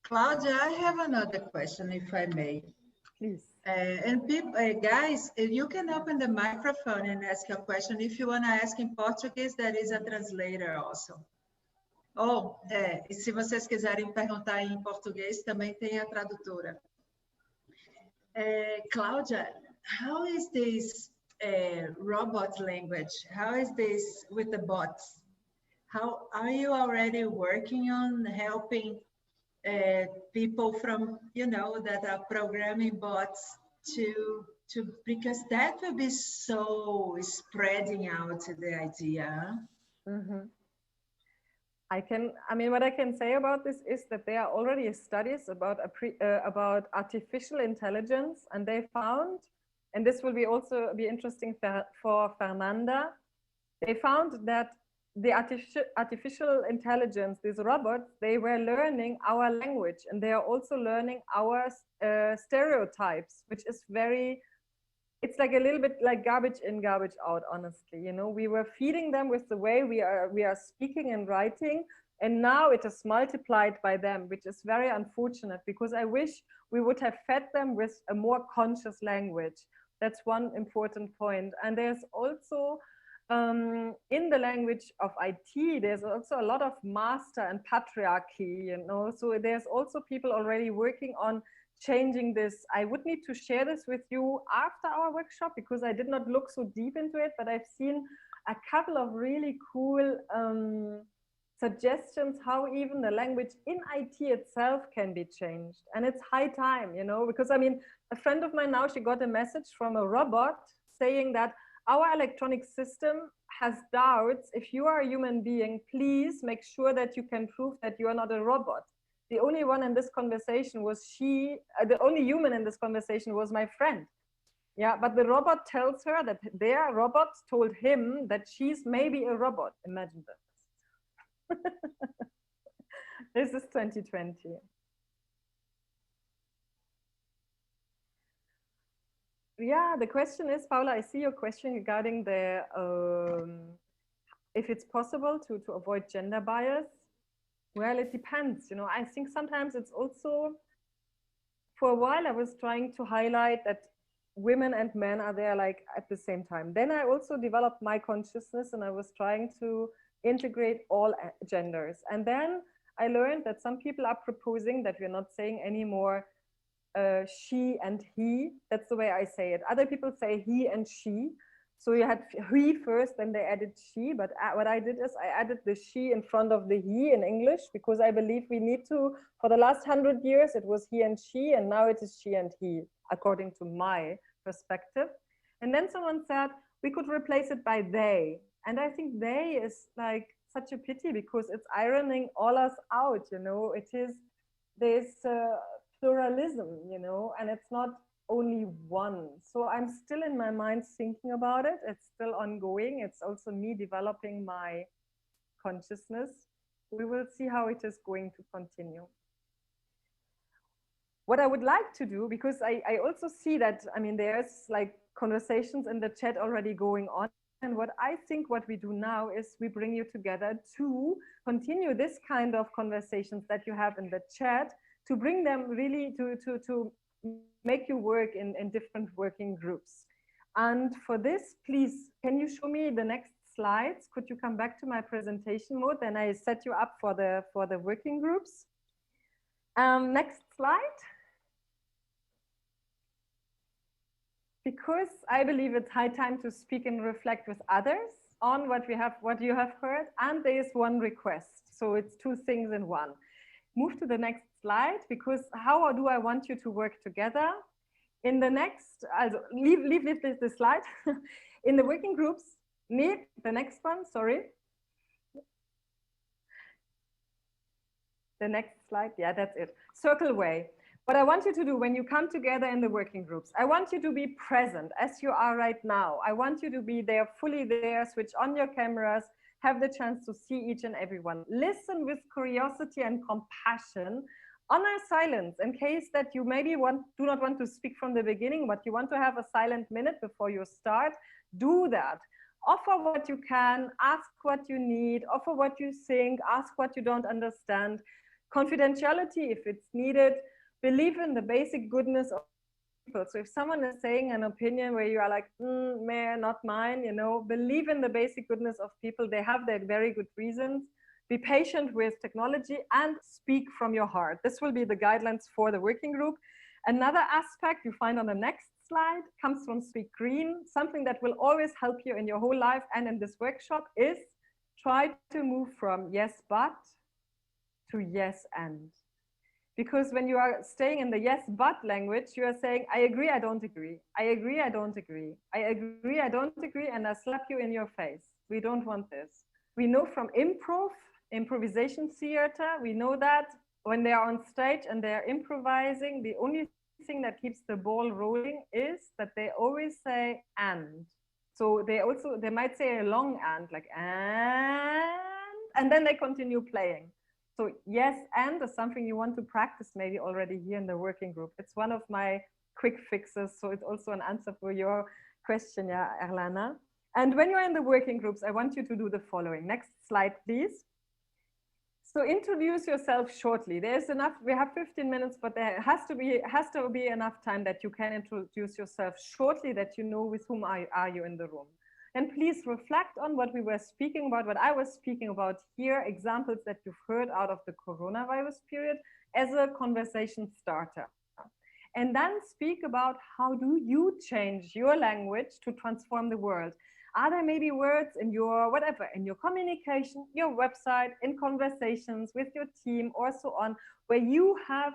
C: Claudia, I have another question, if I may.
B: Please.
C: And people, guys, you can open the microphone and ask your question. If you want to ask in Portuguese, there is a translator also. Ou, e se vocês quiserem perguntar em português, também tem a tradutora. Cláudia, how is this robot language? How is this with the bots? How are you already working on helping people from, you know, that are programming bots to because that will be so spreading out the idea.
B: Mm-hmm. I mean, what I can say about this is that there are already studies about artificial intelligence, and they found, and this will be also be interesting for Fernanda, they found that the artificial intelligence, these robots, they were learning our language, and they are also learning our stereotypes, which is very, it's like a little bit like garbage in, garbage out, honestly. You know, we were feeding them with the way we are speaking and writing, and now it is multiplied by them, which is very unfortunate, because I wish we would have fed them with a more conscious language. That's one important point. And there's also, in the language of IT, there's also a lot of master and patriarchy, you know, so there's also people already working on changing this. I would need to share this with you after our workshop, because I did not look so deep into it, but I've seen a couple of really cool suggestions how even the language in IT itself can be changed. And it's high time, you know, because I mean, a friend of mine now, she got a message from a robot saying that our electronic system has doubts. If you are a human being, please make sure that you can prove that you are not a robot. The only one in this conversation was she, the only human in this conversation was my friend. Yeah, but the robot tells her that their robot told him that she's maybe a robot. Imagine this. This is 2020. Yeah, the question is, Paula, I see your question regarding the, if it's possible to avoid gender bias. Well, it depends, you know. I think sometimes it's also, for a while I was trying to highlight that women and men are there like at the same time. Then I also developed my consciousness, and I was trying to integrate all genders. And then I learned that some people are proposing that we're not saying anymore she and he. That's the way I say it. Other people say he and she. So you had he first, then they added she. But what I did is I added the she in front of the he in English, because I believe we need to, for the last 100 years, it was he and she, and now it is she and he, according to my perspective. And then someone said, we could replace it by they. And I think they is like such a pity, because it's ironing all us out, you know. It is, there's pluralism, you know, and it's not only one. So I'm still in my mind thinking about it. It's still ongoing. It's also me developing my consciousness. We will see how it is going to continue. What I would like to do, because I also see that, I mean, there's like conversations in the chat already going on. And what I think what we do now is we bring you together to continue this kind of conversations that you have in the chat, to bring them really to make you work in different working groups. And for this, please, can you show me the next slides? Could you come back to my presentation mode? Then I set you up for the working groups. Next slide. Because I believe it's high time to speak and reflect with others on what you have heard, and there is one request. So it's two things in one. Move to the next slide, because how do I want you to work together? In the next, also leave this slide. In the working groups, the next one, sorry. The next slide, yeah, that's it. Circle way. What I want you to do when you come together in the working groups, I want you to be present as you are right now. I want you to be there, fully there, switch on your cameras, have the chance to see each and everyone. Listen with curiosity and compassion. Honor silence in case that you maybe do not want to speak from the beginning, but you want to have a silent minute before you start. Do that. Offer what you can, ask what you need, offer what you think, ask what you don't understand. Confidentiality if it's needed. Believe in the basic goodness of people. So if someone is saying an opinion where you are like, man, not mine, you know, believe in the basic goodness of people. They have their very good reasons. Be patient with technology and speak from your heart. This will be the guidelines for the working group. Another aspect you find on the next slide comes from Speak Green. Something that will always help you in your whole life and in this workshop is try to move from yes, but to yes, and. Because when you are staying in the yes, but language, you are saying, I agree, I don't agree. I agree, I don't agree. I agree, I don't agree, and I slap you in your face. We don't want this. We know from improvisation theater, we know that when they are on stage and they are improvising, the only thing that keeps the ball rolling is that they always say, and. So they might say a long and, like, and then they continue playing. So yes, and is something you want to practice maybe already here in the working group. It's one of my quick fixes. So it's also an answer for your question, yeah, Erlana. And when you're in the working groups, I want you to do the following. Next slide, please. So introduce yourself shortly. There's enough, we have 15 minutes, but there has to be enough time that you can introduce yourself shortly, that you know with whom are you in the room. And please reflect on what we were speaking about, what I was speaking about here, examples that you've heard out of the coronavirus period as a conversation starter. And then speak about how do you change your language to transform the world. Are there maybe words in your whatever, in your communication, your website, in conversations with your team or so on, where you have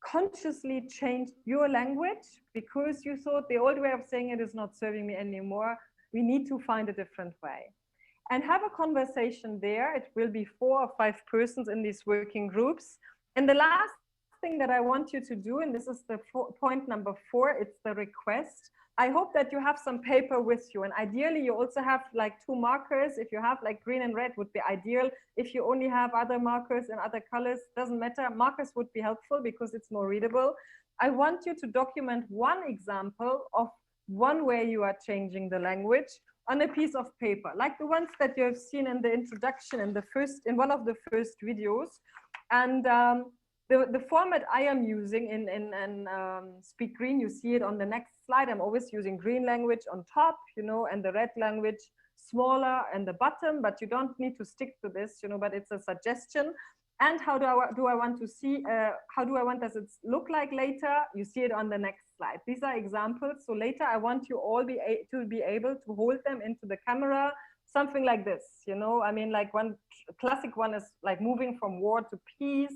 B: consciously changed your language because you thought the old way of saying it is not serving me anymore? We need to find a different way. And have a conversation there. It will be 4 or 5 persons in these working groups. And the last thing that I want you to do, and this is the point number 4, it's the request. I hope that you have some paper with you, and ideally you also have like 2 markers. If you have like green and red would be ideal. If you only have other markers in other colors, doesn't matter. Markers would be helpful because it's more readable. I want you to document one example of one way you are changing the language on a piece of paper, like the ones that you have seen in the introduction in one of the first videos. And the format I am using in Speak Green, you see it on the next slide. I'm always using green language on top, you know, and the red language smaller and the bottom, but you don't need to stick to this, you know, but it's a suggestion. And how do I want to see, how do I want does it look like later? You see it on the next slide. These are examples. So later I want you all to be able to hold them into the camera, something like this, you know. I mean, like one classic one is like moving from war to peace,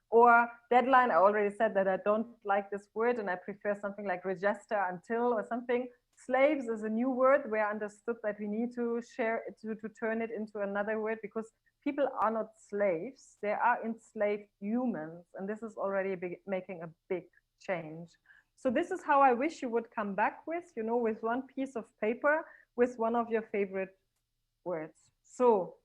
B: or deadline. I already said that I don't like this word and I prefer something like register until or something. Slaves is a new word where I understood that we need to share it, to turn it into another word, because people are not slaves, they are enslaved humans, and this is already making a big change. So this is how I wish you would come back with, you know, with one piece of paper with one of your favorite words. So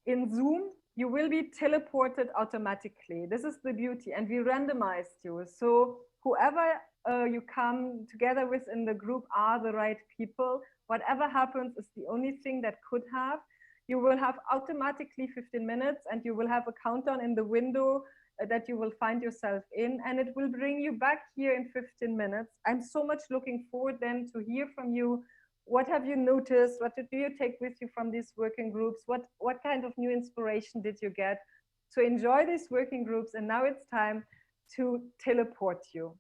B: in Zoom, you will be teleported automatically. This is the beauty, and we randomized you. So whoever you come together with in the group are the right people. Whatever happens is the only thing that could have. You will have automatically 15 minutes, and you will have a countdown in the window that you will find yourself in, and it will bring you back here in 15 minutes. I'm so much looking forward then to hear from you. What have you noticed? What do you take with you from these working groups? What kind of new inspiration did you get to enjoy these working groups? And now it's time to teleport you.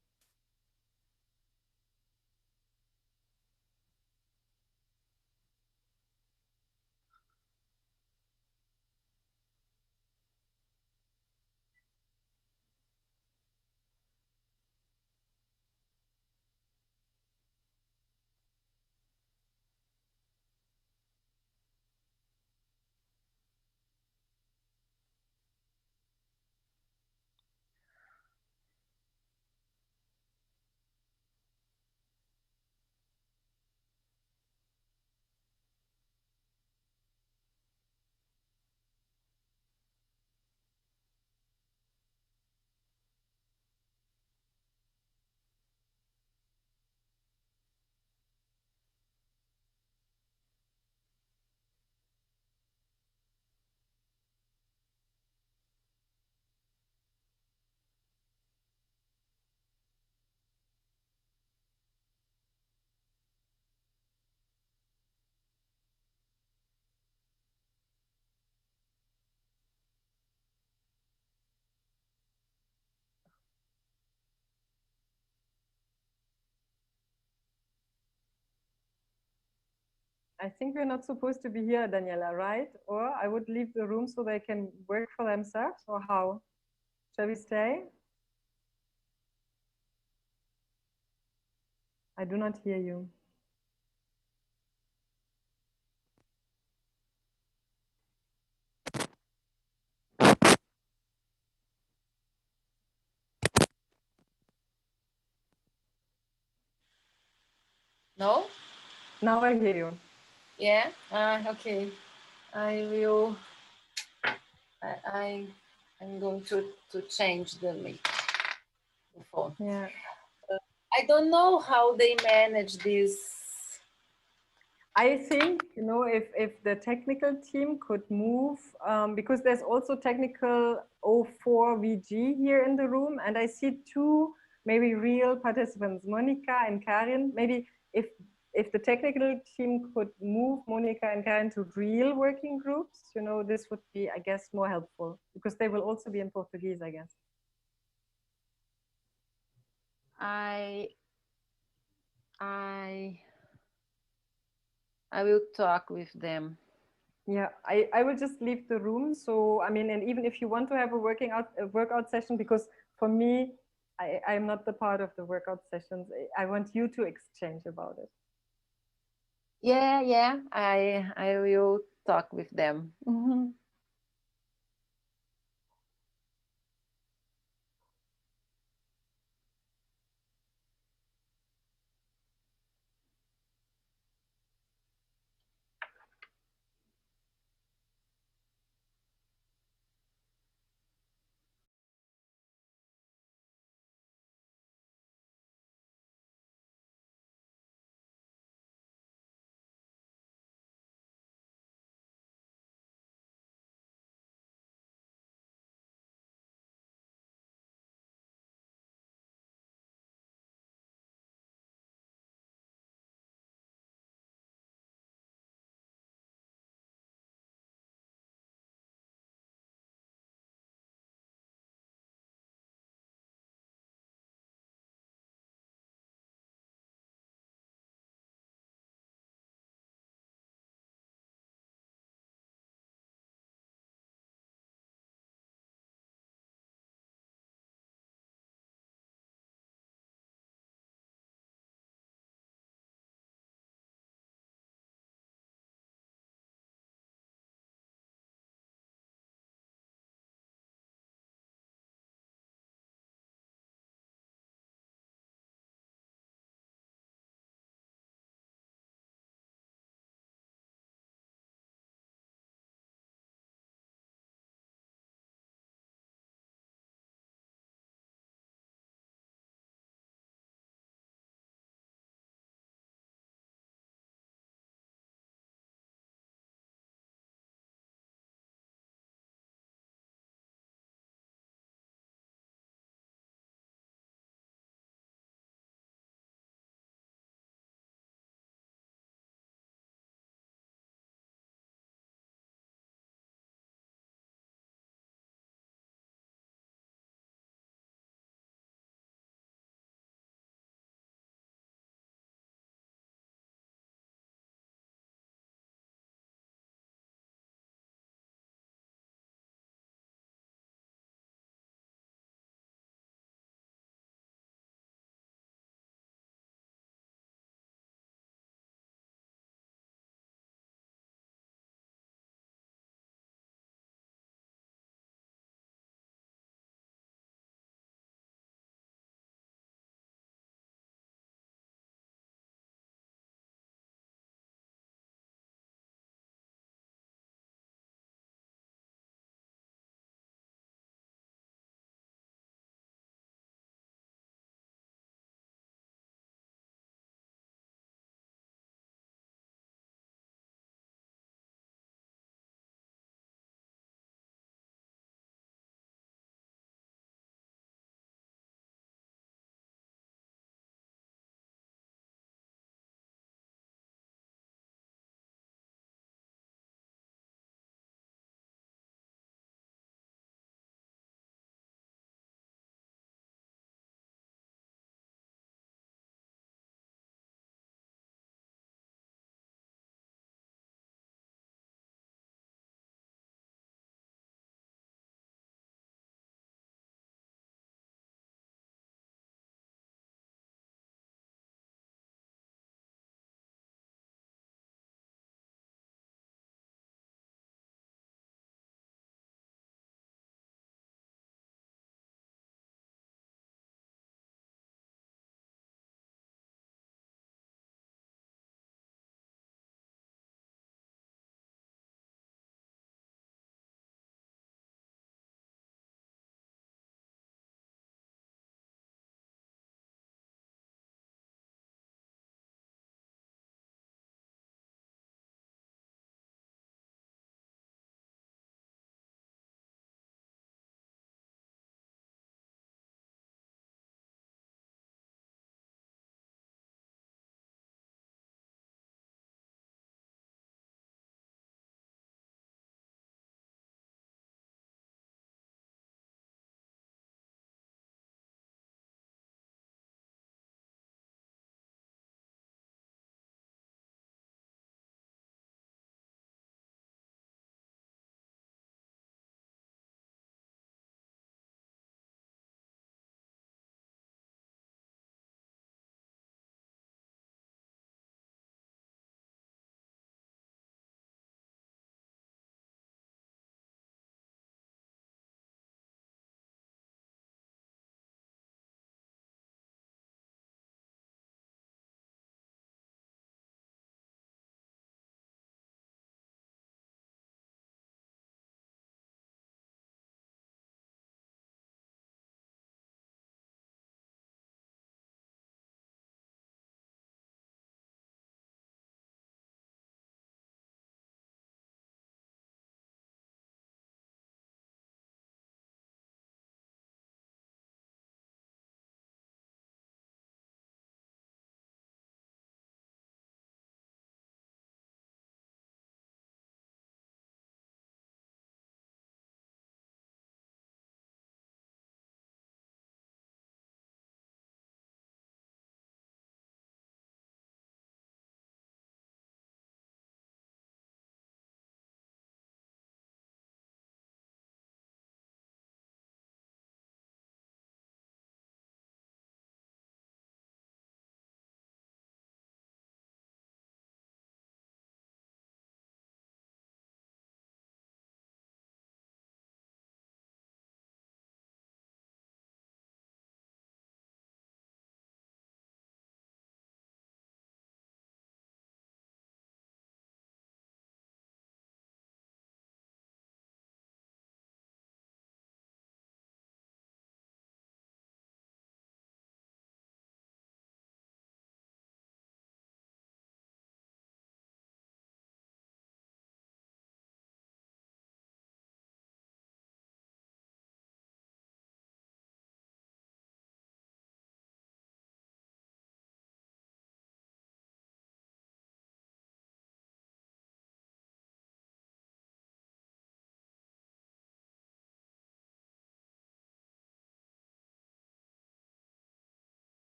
B: I think we're not supposed to be here, Daniela, right? Or I would leave the room so they can work for themselves, or how? Shall we stay? I do not hear you.
D: No?
B: Now I hear you.
D: Yeah? Okay. I will. I'm going to change the mic. The phone.
B: Yeah.
D: I don't know how they manage this.
B: I think, you know, if the technical team could move, because there's also technical 04 VG here in the room, and I see two maybe real participants, Monica and Karin. Maybe if the technical team could move Monica and Karin to real working groups, you know, this would be, I guess, more helpful, because they will also be in Portuguese, I guess.
A: I will talk with them.
B: Yeah, I will just leave the room. So, I mean, and even if you want to have a workout session, because for me, I'm not the part of the workout sessions. I want you to exchange about it.
A: Yeah, I will talk with them.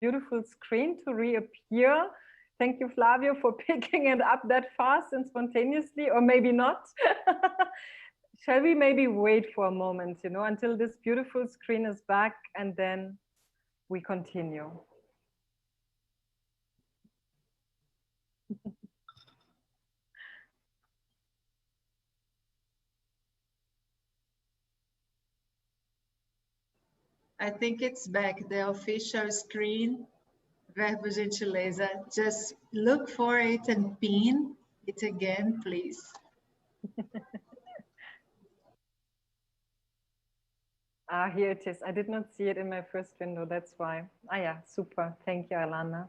B: beautiful screen to reappear. Thank you, Flavio, for picking it up that fast and spontaneously, or maybe not. Shall we maybe wait for a moment, you know, until this beautiful screen is back, and then we continue.
C: I think it's back, the official screen, Verbo Gentileza. Just look for it and pin it again, please.
B: Here it is. I did not see it in my first window, that's why. Yeah, super. Thank you, Alana.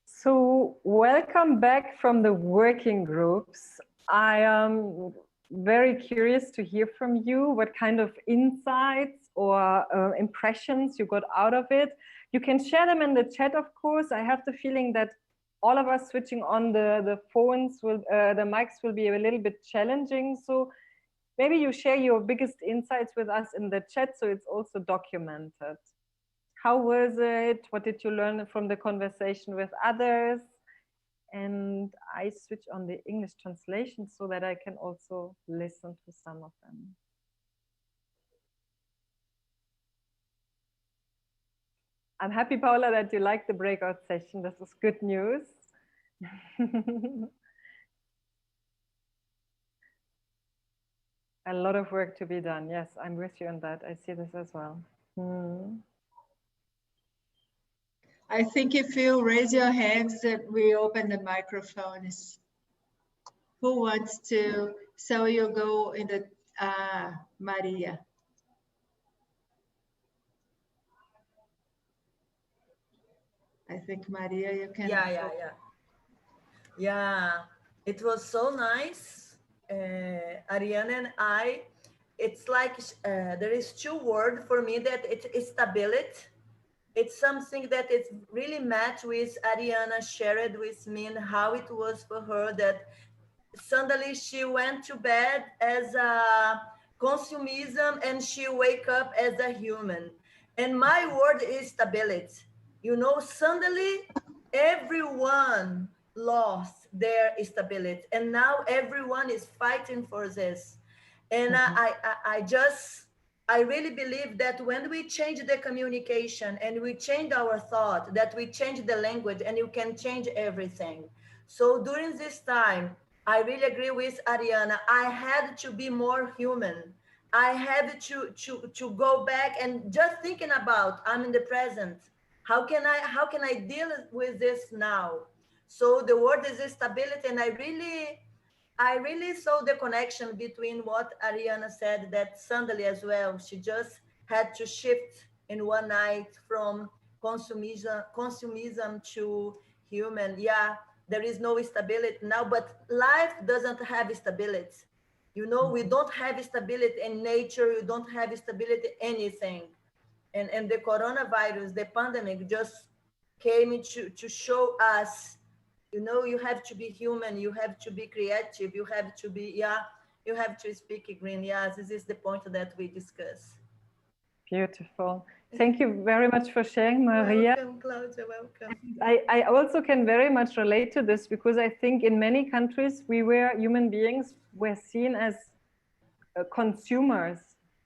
B: So welcome back from the working groups. I am very curious to hear from you what kind of insights or impressions you got out of it. You can share them in the chat, of course. I have the feeling that all of us switching on the phones, the mics will be a little bit challenging. So maybe you share your biggest insights with us in the chat so it's also documented. How was it? What did you learn from the conversation with others? And I switch on the English translation so that I can also listen to some of them. I'm happy, Paula, that you liked the breakout session. This is good news. A lot of work to be done. Yes, I'm with you on that. I see this as well.
C: I think if you raise your hands, that we open the microphones. Who wants to? So you go in the Maria. I think Maria, you can.
E: Yeah, it was so nice. Ariana and I, it's like there is two words for me that it's stability. It's something that is really matched with Ariana shared with me and how it was for her that suddenly she went to bed as a consumism and she wake up as a human. And my word is stability. You know, suddenly everyone lost their stability and now everyone is fighting for this. And I really believe that when we change the communication and we change our thought, that we change the language and you can change everything. So during this time, I really agree with Ariana. I had to be more human. I had to go back and just thinking about I'm in the present. How can I deal with this now? So the word is stability, and I really saw the connection between what Ariana said that suddenly as well, she just had to shift in one night from consumism to human. Yeah, there is no stability now, but life doesn't have stability. You know, we don't have stability in nature, you don't have stability anything. And the coronavirus, the pandemic just came to show us, you know, you have to be human, you have to be creative, you have to be, you have to speak green. Yeah, this is the point that we discuss.
B: Beautiful. Thank you very much for sharing, Maria.
E: Welcome, Claudia, welcome.
B: I also can very much relate to this because I think in many countries human beings were seen as consumers,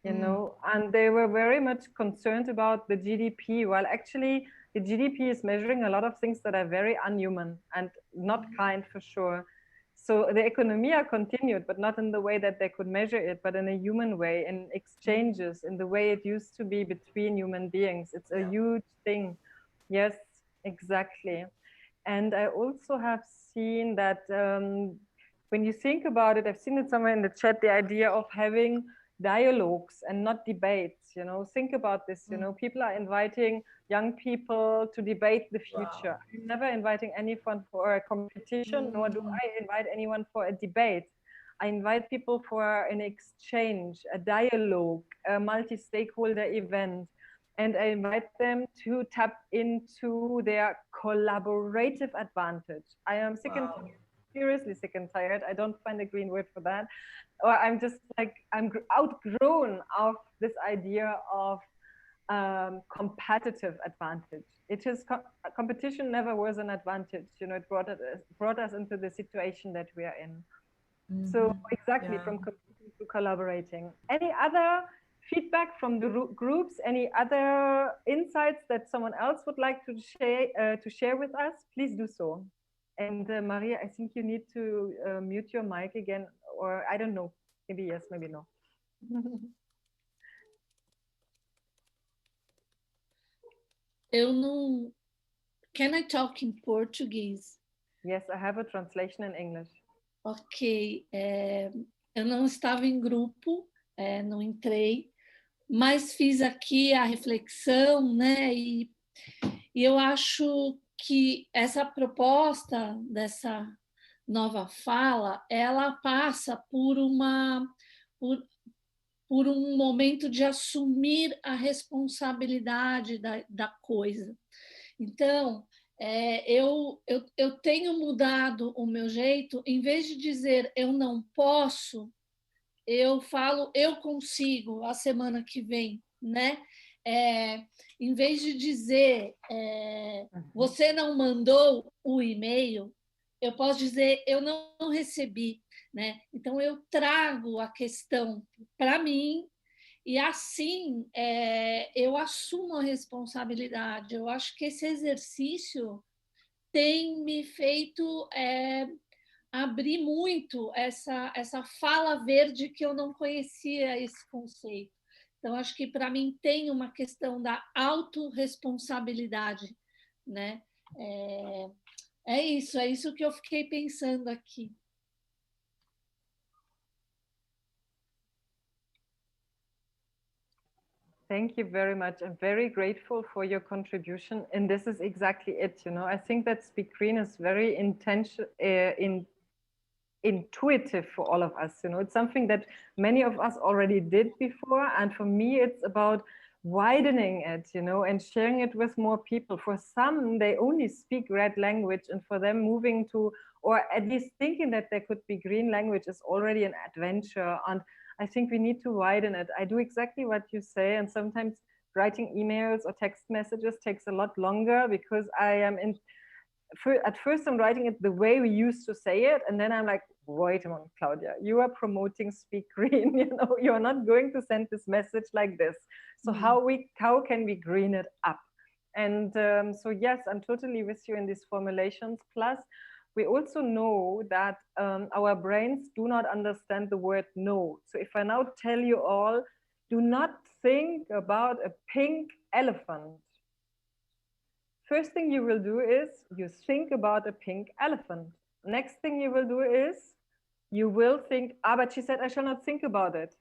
B: you know, and they were very much concerned about the GDP, while actually the GDP is measuring a lot of things that are very unhuman and not kind for sure. So the economia continued, but not in the way that they could measure it, but in a human way, in exchanges, in the way it used to be between human beings. It's a huge thing. Yes, exactly. And I also have seen that when you think about it, I've seen it somewhere in the chat, the idea of having dialogues and not debates, you know, think about this, you know, people are inviting young people to debate the future. Wow. I'm never inviting anyone for a competition, nor do I invite anyone for a debate. I invite people for an exchange, a dialogue, a multi-stakeholder event, and I invite them to tap into their collaborative advantage. I am sick and seriously sick and tired. I don't find a green word for that. Or I'm just like, I'm outgrown of this idea of competitive advantage. It is competition never was an advantage. You know, it brought us into the situation that we are in. So exactly, from competing to collaborating. Any other feedback from the groups? Any other insights that someone else would like to share with us? Please do so. And Maria, I think you need to mute your mic again, or I don't know. Maybe yes, maybe no.
F: Eu não. Can I talk in Portuguese?
B: Yes, I have a translation in English.
F: Ok. Eu não estava em grupo, não entrei, mas fiz aqui a reflexão, né? E eu acho que essa proposta dessa nova fala, ela passa por um momento de assumir a responsabilidade da coisa. Então, eu tenho mudado o meu jeito, em vez de dizer eu não posso, eu falo eu consigo a semana que vem, né? Em vez de dizer você não mandou o e-mail, eu posso dizer eu não recebi, né? Então eu trago a questão para mim e assim eu assumo a responsabilidade. Eu acho que esse exercício tem me feito abrir muito essa fala verde que eu não conhecia esse conceito. Então, acho que para mim tem uma questão da autorresponsabilidade, né? É isso que eu fiquei pensando aqui.
B: Thank you very much. I'm very grateful for your contribution. And this is exactly it. You know, I think that Speak Green is very intuitive for all of us. You know, it's something that many of us already did before. And for me, it's about widening it, you know, and sharing it with more people. For some, they only speak red language, and for them moving to, or at least thinking that there could be green language is already an adventure. And I think we need to widen it. I do exactly what you say. And sometimes writing emails or text messages takes a lot longer because I am at first I'm writing it the way we used to say it. And then I'm like, wait a moment, Claudia, you are promoting Speak Green. You know, you're not going to send this message like this. So how can we green it up? And so yes, I'm totally with you in these formulations. Plus, we also know that our brains do not understand the word no. So if I now tell you all, do not think about a pink elephant. First thing you will do is you think about a pink elephant. Next thing you will do is you will think, but she said I shall not think about it.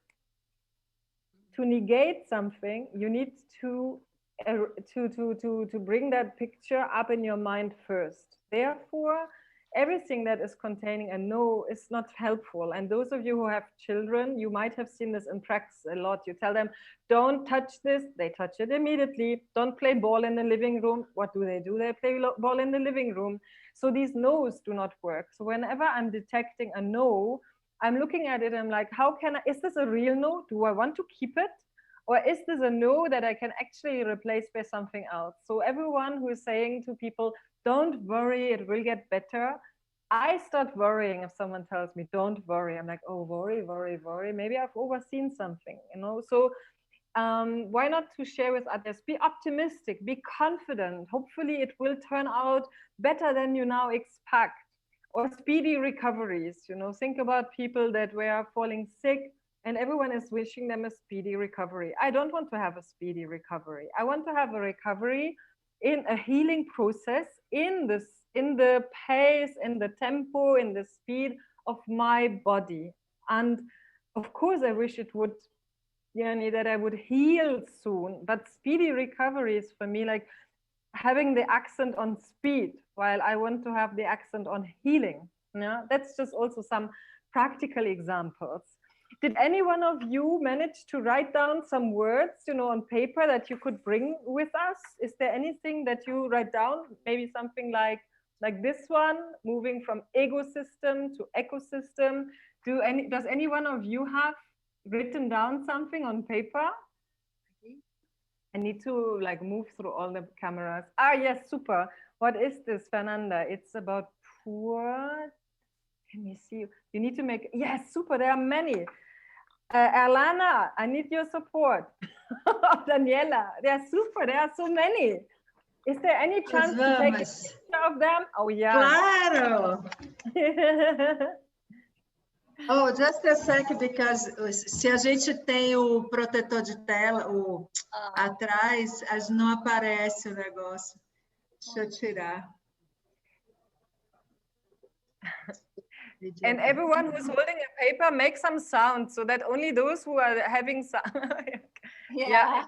B: To negate something, you need to bring that picture up in your mind first. Therefore, everything that is containing a no is not helpful. And those of you who have children, you might have seen this in practice a lot. You tell them, don't touch this. They touch it immediately. Don't play ball in the living room. What do? They play ball in the living room. So these no's do not work. So whenever I'm detecting a no, I'm looking at it and I'm like, is this a real no? Do I want to keep it? Or is this a no that I can actually replace by something else? So everyone who is saying to people, don't worry, it will get better. I start worrying if someone tells me, don't worry. I'm like, oh, worry. Maybe I've overseen something, you know? So why not to share with others? Be optimistic, be confident. Hopefully it will turn out better than you now expect. Or speedy recoveries, you know, think about people that were falling sick and everyone is wishing them a speedy recovery. I don't want to have a speedy recovery. I want to have a recovery in a healing process, in the pace, in the tempo, in the speed of my body. And of course, I wish it would, that I would heal soon. But speedy recovery is for me like having the accent on speed, while I want to have the accent on healing. Yeah? That's just also some practical examples. Did any one of you manage to write down some words, you know, on paper that you could bring with us? Is there anything that you write down? Maybe something like this one, moving from ecosystem to ecosystem. Does any one of you have written down something on paper? I need to like move through all the cameras. Ah, yes, super. What is this, Fernanda? It's about poor. Can you see? You need to make, yes, super. There are many. Erlana, I need your support. Daniela, they are super. There are so many. Is there any chance to take a picture of them? Oh, yeah.
C: Claro. Oh, just a sec, because se a gente tem o protetor de tela atrás, não aparece o negócio. Deixa eu tirar.
B: And everyone who's holding a paper, make some sound so that only those who are having sound.
A: Yeah.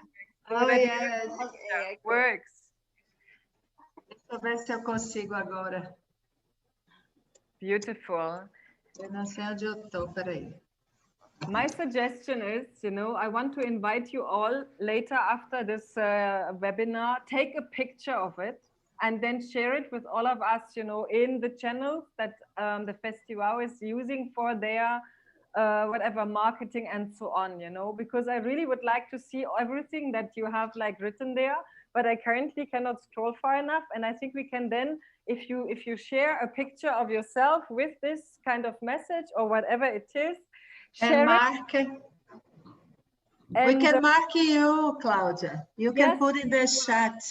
C: Oh, yes.
B: Works.
C: Deixa eu ver se eu consigo agora.
B: Beautiful.
C: Eu não sei onde eu estou, peraí.
B: My suggestion is, you know, I want to invite you all later after this webinar, take a picture of it and then share it with all of us, you know, in the channels that the festival is using for their whatever marketing and so on, you know, because I really would like to see everything that you have like written there, but I currently cannot scroll far enough. And I think we can then, if you share a picture of yourself with this kind of message or whatever it is,
C: and mark. We can mark you, Claudia. You can put in the chat.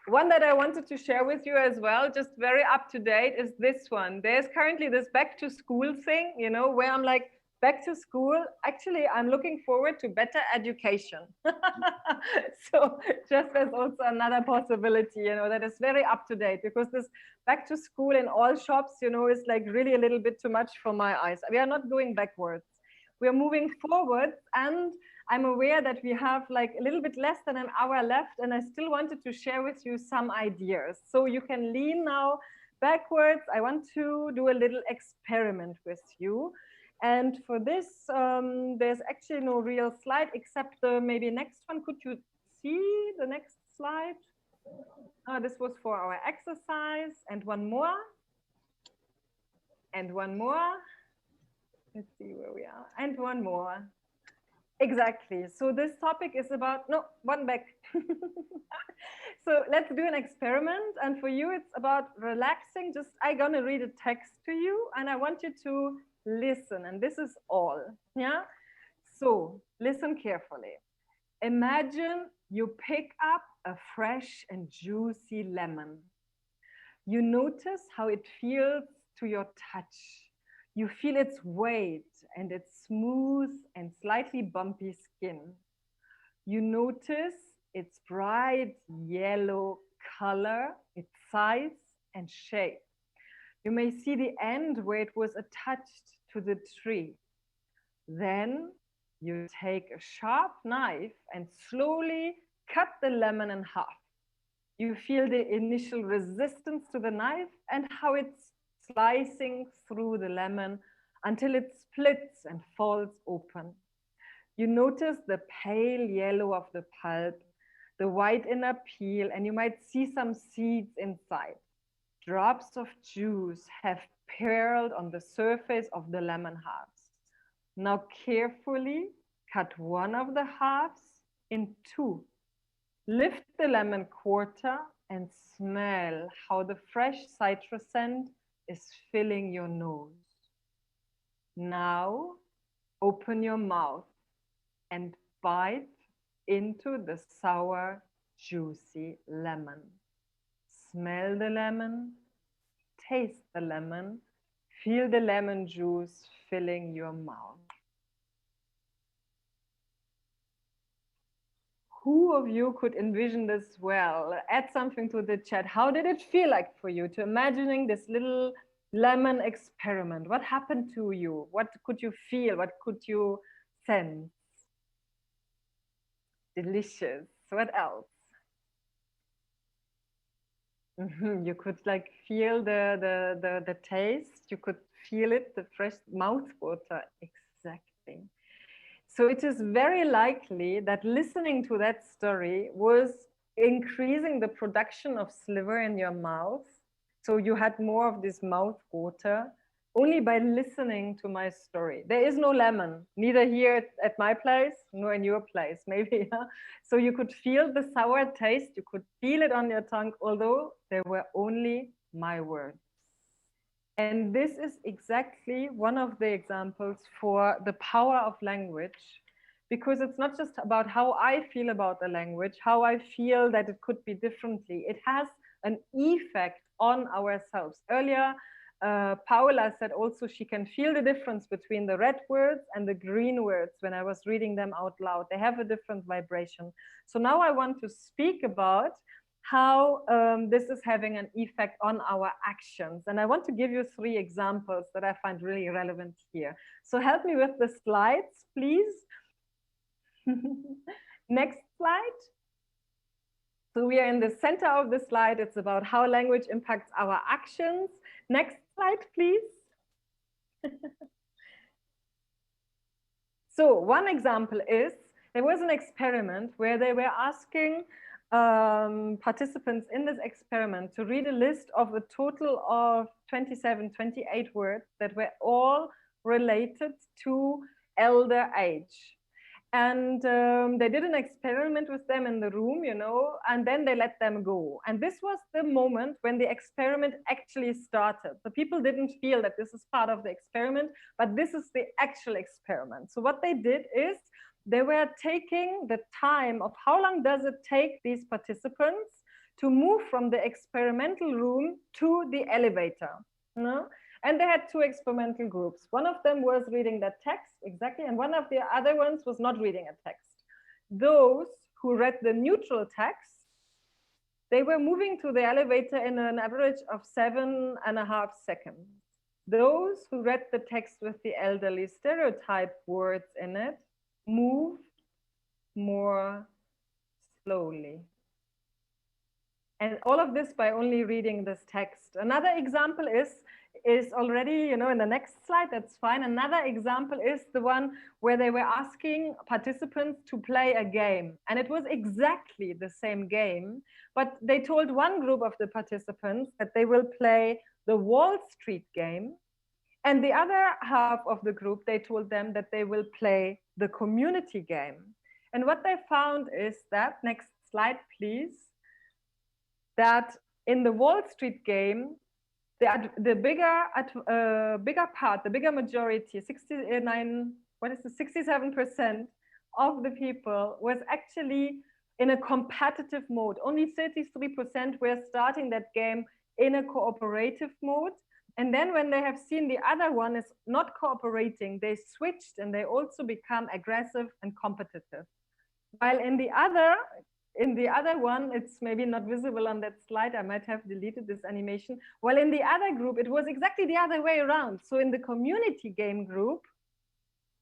B: One that I wanted to share with you as well, just very up to date, is this one. There's currently this back to school thing, you know, where I'm like, back to school, actually, I'm looking forward to better education. So just as also another possibility, you know, that is very up to date, because this back to school in all shops, you know, is like really a little bit too much for my eyes. We are not going backwards. We are moving forward, and I'm aware that we have like a little bit less than an hour left, and I still wanted to share with you some ideas. So you can lean now backwards. I want to do a little experiment with you. And for this, there's actually no real slide except the maybe next one. Could you see the next slide? This was for our exercise, and one more. And one more. Let's see where we are. And one more. Exactly. So this topic is about, no, one back. So let's do an experiment. And for you, it's about relaxing. Just, I'm going to read a text to you, and I want you to listen. And this is all. Yeah. So listen carefully. Imagine you pick up a fresh and juicy lemon. You notice how it feels to your touch. You feel its weight and its smooth and slightly bumpy skin. You notice its bright yellow color, its size and shape. You may see the end where it was attached to the tree. Then you take a sharp knife and slowly cut the lemon in half. You feel the initial resistance to the knife and how it's slicing through the lemon until it splits and falls open. You notice the pale yellow of the pulp, the white inner peel, and you might see some seeds inside. Drops of juice have pearled on the surface of the lemon halves. Now carefully cut one of the halves in two. Lift the lemon quarter and smell how the fresh citrus scent is filling your nose. Now open your mouth and bite into the sour, juicy lemon. Smell the lemon, taste the lemon, feel the lemon juice filling your mouth. Who of you could envision this well? Add something to the chat. How did it feel like for you to imagining this little lemon experiment? What happened to you? What could you feel? What could you sense? Delicious. What else? You could like feel the taste. You could feel it, the fresh mouth water. Exactly. So it is very likely that listening to that story was increasing the production of sliver in your mouth. So you had more of this mouth water. only by listening to my story. There is no lemon, neither here at my place nor in your place, maybe. Yeah? So you could feel the sour taste, you could feel it on your tongue, although they were only my words. And this is exactly one of the examples for the power of language, because it's not just about how I feel about the language, how I feel that it could be differently. It has an effect on ourselves. Earlier, Paula said also she can feel the difference between the red words and the green words when I was reading them out loud. They have a different vibration. So now I want to speak about how this is having an effect on our actions. And I want to give you 3 examples that I find really relevant here. So help me with the slides, please. Next slide. So we are in the center of the slide. It's about how language impacts our actions. Next slide, please. So one example is, there was an experiment where they were asking participants in this experiment to read a list of a total of 27, 28 words that were all related to elder age. And they did an experiment with them in the room, you know, and then they let them go. And this was the moment when the experiment actually started. The people didn't feel that this is part of the experiment, but this is the actual experiment. So what they did is they were taking the time of how long does it take these participants to move from the experimental room to the elevator. You know? And they had 2 experimental groups. One of them was reading the text, exactly, and one of the other ones was not reading a text. Those who read the neutral text, they were moving to the elevator in an average of 7.5 seconds. Those who read the text with the elderly stereotype words in it moved more slowly. And all of this by only reading this text. Another example is already, you know, in the next slide, that's fine. Another example is the one where they were asking participants to play a game. And it was exactly the same game, but they told one group of the participants that they will play the Wall Street game. And the other half of the group, they told them that they will play the community game. And what they found is that, next slide, please, that in the Wall Street game, the bigger part, the bigger majority, 67% of the people was actually in a competitive mode. Only 33% were starting that game in a cooperative mode. And then when they have seen the other one is not cooperating, they switched and they also become aggressive and competitive. While in the other one, it's maybe not visible on that slide. I might have deleted this animation. While in the other group, it was exactly the other way around. So in the community game group,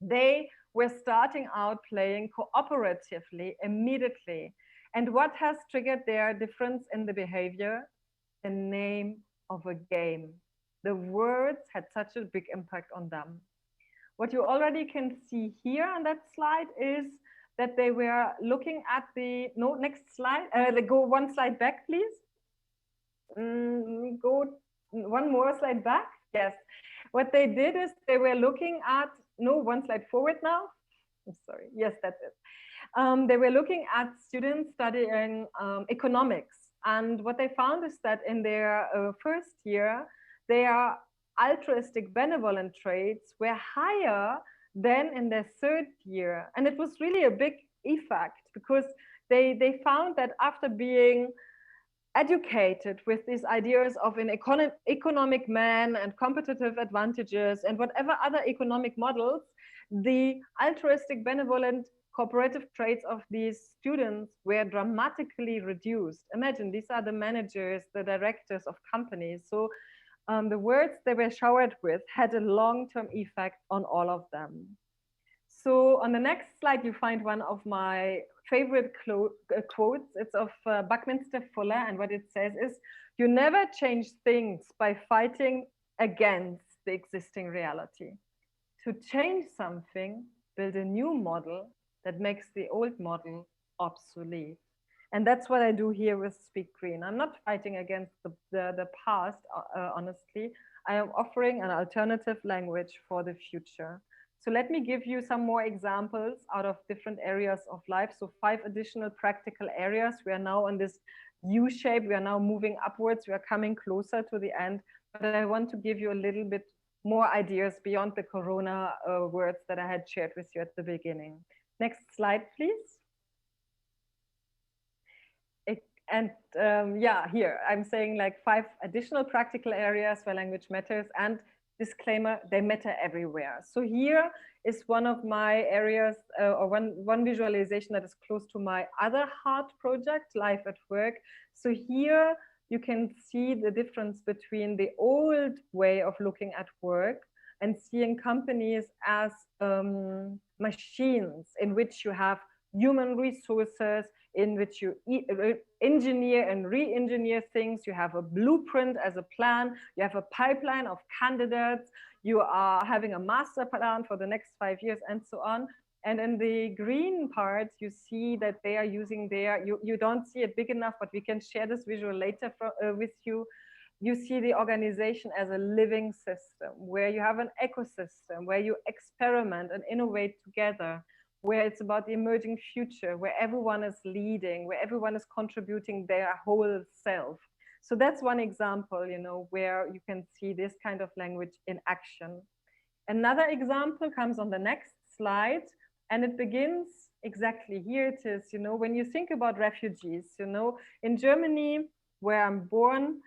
B: they were starting out playing cooperatively immediately. And what has triggered their difference in the behavior? The name of a game. The words had such a big impact on them. What you already can see here on that slide is that they were looking at the, no, next slide, go 1 slide back, please. Go 1 more slide back, yes. What they did is they were looking at, no, 1 slide forward now. I'm sorry, yes, that's it. They were looking at students studying economics. And what they found is that in their first year, their altruistic benevolent traits were higher than in their 3rd year. And it was really a big effect because they found that after being educated with these ideas of an economic man and competitive advantages and whatever other economic models, the altruistic benevolent cooperative traits of these students were dramatically reduced. Imagine, these are the managers, the directors of companies. So the words they were showered with had a long-term effect on all of them. So on the next slide, you find one of my favorite quotes. It's of Buckminster Fuller, and what it says is, "You never change things by fighting against the existing reality. To change something, build a new model that makes the old model obsolete." And that's what I do here with Speak Green. I'm not fighting against the past, honestly. I am offering an alternative language for the future. So let me give you some more examples out of different areas of life. So 5 additional practical areas. We are now on this U shape. We are now moving upwards. We are coming closer to the end. But I want to give you a little bit more ideas beyond the Corona words that I had shared with you at the beginning. Next slide, please. Yeah, here I'm saying like 5 additional practical areas where language matters, and disclaimer, they matter everywhere. So here is one of my areas or one visualization that is close to my other heart project, Life at Work. So here you can see the difference between the old way of looking at work and seeing companies as machines in which you have human resources, in which you engineer and re-engineer things. You have a blueprint as a plan. You have a pipeline of candidates. You are having a master plan for the next 5 years and so on. And in the green part, you see that they are using their, you don't see it big enough, but we can share this visual later with you. You see the organization as a living system where you have an ecosystem, where you experiment and innovate together, where it's about the emerging future, where everyone is leading, where everyone is contributing their whole self. So that's one example, you know, where you can see this kind of language in action. Another example comes on the next slide, and it begins exactly here. It is, you know, when you think about refugees, you know, in Germany, where I'm born,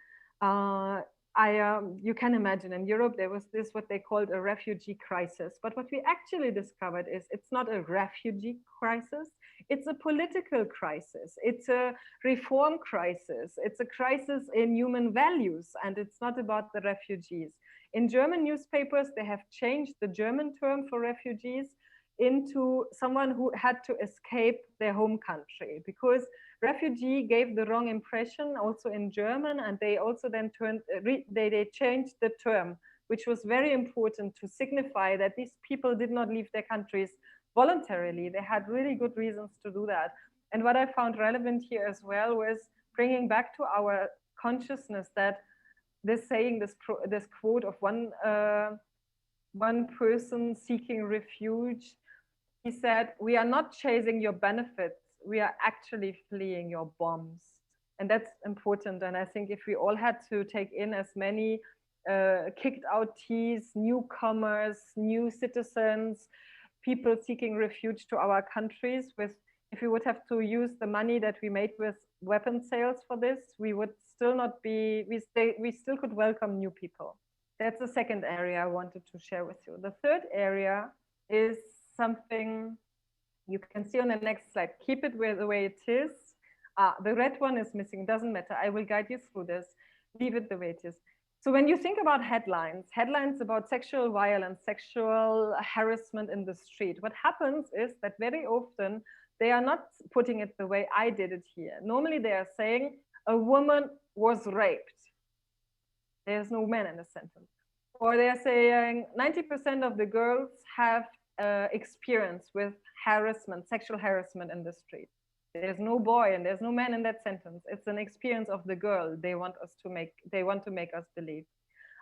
B: you can imagine in Europe, there was this, what they called a refugee crisis. But what we actually discovered is it's not a refugee crisis. It's a political crisis. It's a reform crisis. It's a crisis in human values. And it's not about the refugees. In German newspapers, they have changed the German term for refugees into someone who had to escape their home country, because refugee gave the wrong impression also in German, and they also then they changed the term, which was very important to signify that these people did not leave their countries voluntarily. They had really good reasons to do that. And what I found relevant here as well was bringing back to our consciousness that this saying, this quote of one person seeking refuge, he said, "We are not chasing your benefits, we are actually fleeing your bombs." And that's important. And I think if we all had to take in as many kicked out T's, newcomers, new citizens, people seeking refuge to our countries, if we would have to use the money that we made with weapon sales for this, we would still not be, we still could welcome new people. That's the second area I wanted to share with you. The third area is something you can see on the next slide. Keep it the way it is. The red one is missing, doesn't matter. I will guide you through this. Leave it the way it is. So when you think about headlines about sexual violence, sexual harassment in the street, what happens is that very often they are not putting it the way I did it here. Normally they are saying a woman was raped. There's no man in the sentence. Or they're saying 90% of the girls have experience with harassment, sexual harassment in the street. There's no boy and there's no man in that sentence. It's an experience of the girl they want to make us believe.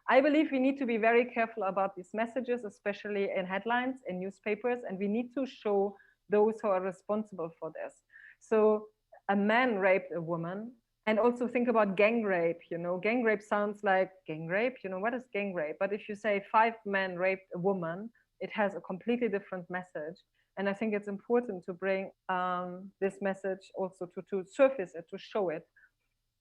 B: I believe we need to be very careful about these messages, especially in headlines, in newspapers, and we need to show those who are responsible for this. So a man raped a woman. And also think about gang rape, you know, gang rape sounds like gang rape, you know, what is gang rape? But if you say 5 men raped a woman, it has a completely different message. And I think it's important to bring this message also to surface it, to show it.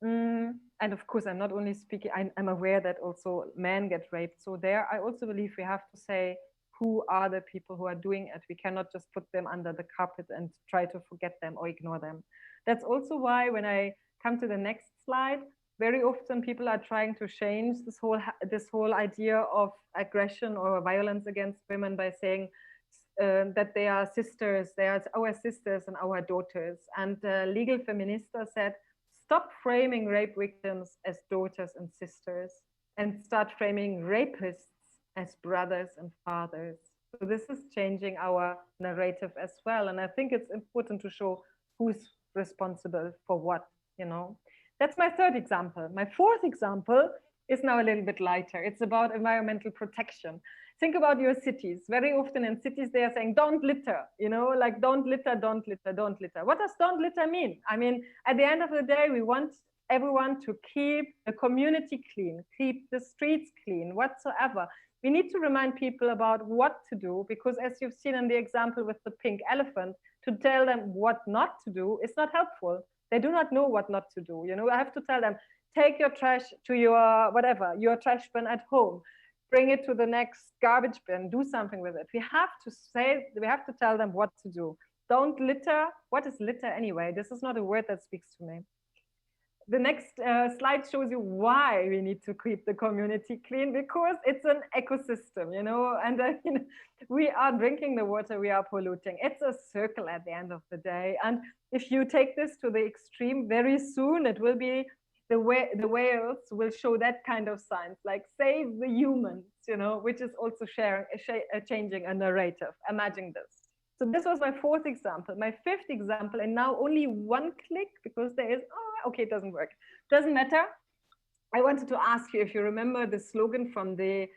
B: And of course, I'm not only speaking, I'm aware that also men get raped. So there, I also believe we have to say, who are the people who are doing it? We cannot just put them under the carpet and try to forget them or ignore them. That's also why when I come to the next slide, very often people are trying to change this whole idea of aggression or violence against women by saying that they are sisters, they are our sisters and our daughters. And Legal Feminista said, stop framing rape victims as daughters and sisters and start framing rapists as brothers and fathers. So this is changing our narrative as well. And I think it's important to show who's responsible for what. You know, that's my third example. My fourth example is now a little bit lighter. It's about environmental protection. Think about your cities. Very often in cities, they are saying, don't litter, you know, like don't litter, don't litter, don't litter. What does don't litter mean? I mean, at the end of the day, we want everyone to keep the community clean, keep the streets clean, whatsoever. We need to remind people about what to do, because as you've seen in the example with the pink elephant, to tell them what not to do is not helpful. They do not know what not to do. You know, I have to tell them, take your trash to your, whatever, your trash bin at home, bring it to the next garbage bin, do something with it. We have to tell them what to do. Don't litter. What is litter anyway? This is not a word that speaks to me. The next slide shows you why we need to keep the community clean, because it's an ecosystem, you know, and we are drinking the water, we are polluting. It's a circle at the end of the day. And if you take this to the extreme, very soon it will be the whales will show that kind of signs, like save the humans, you know, which is also changing a narrative. Imagine this. So this was my fourth example. My fifth example, and now only one click, because there is, oh, okay, it doesn't work. Doesn't matter. I wanted to ask you if you remember the slogan from the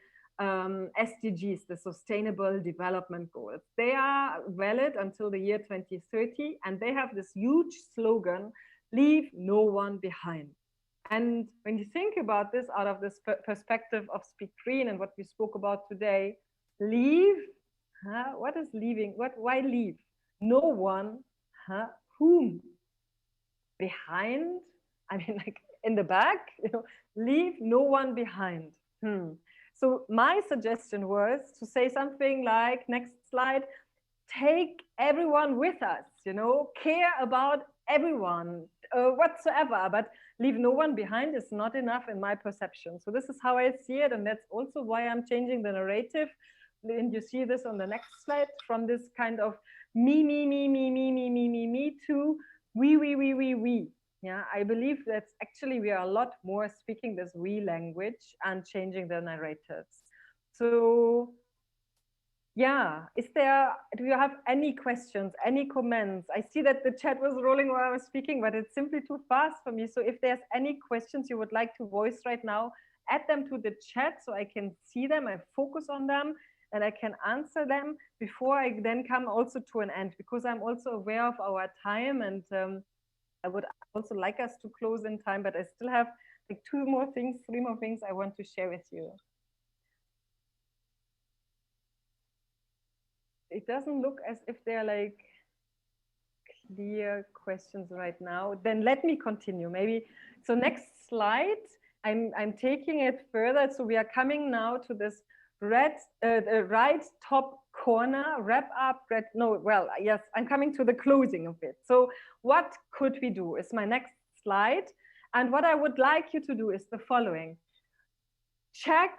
B: SDGs, the Sustainable Development Goals. They are valid until the year 2030, and they have this huge slogan, leave no one behind. And when you think about this out of this perspective of Speak Green and what we spoke about today, leave, what is leaving? Why leave? No one, whom? Behind? I mean, like in the back, you know, leave no one behind. So my suggestion was to say something like, next slide, take everyone with us, you know, care about everyone whatsoever, but leave no one behind is not enough in my perception. So this is how I see it, and that's also why I'm changing the narrative. And you see this on the next slide, from this kind of me to we. Yeah, I believe that actually we are a lot more speaking this we language and changing the narratives. So yeah, do you have any questions, any comments? I see that the chat was rolling while I was speaking, but it's simply too fast for me. So if there's any questions you would like to voice right now, add them to the chat so I can see them, I focus on them, and I can answer them before I then come also to an end, because I'm also aware of our time, and I would also like us to close in time, but I still have like three more things I want to share with you. It doesn't look as if they're like clear questions right now. Then let me continue maybe. So next slide, I'm taking it further. So we are coming now to this right top corner, wrap up, yes, I'm coming to the closing of it. So what could we do is my next slide. And what I would like you to do is the following. Check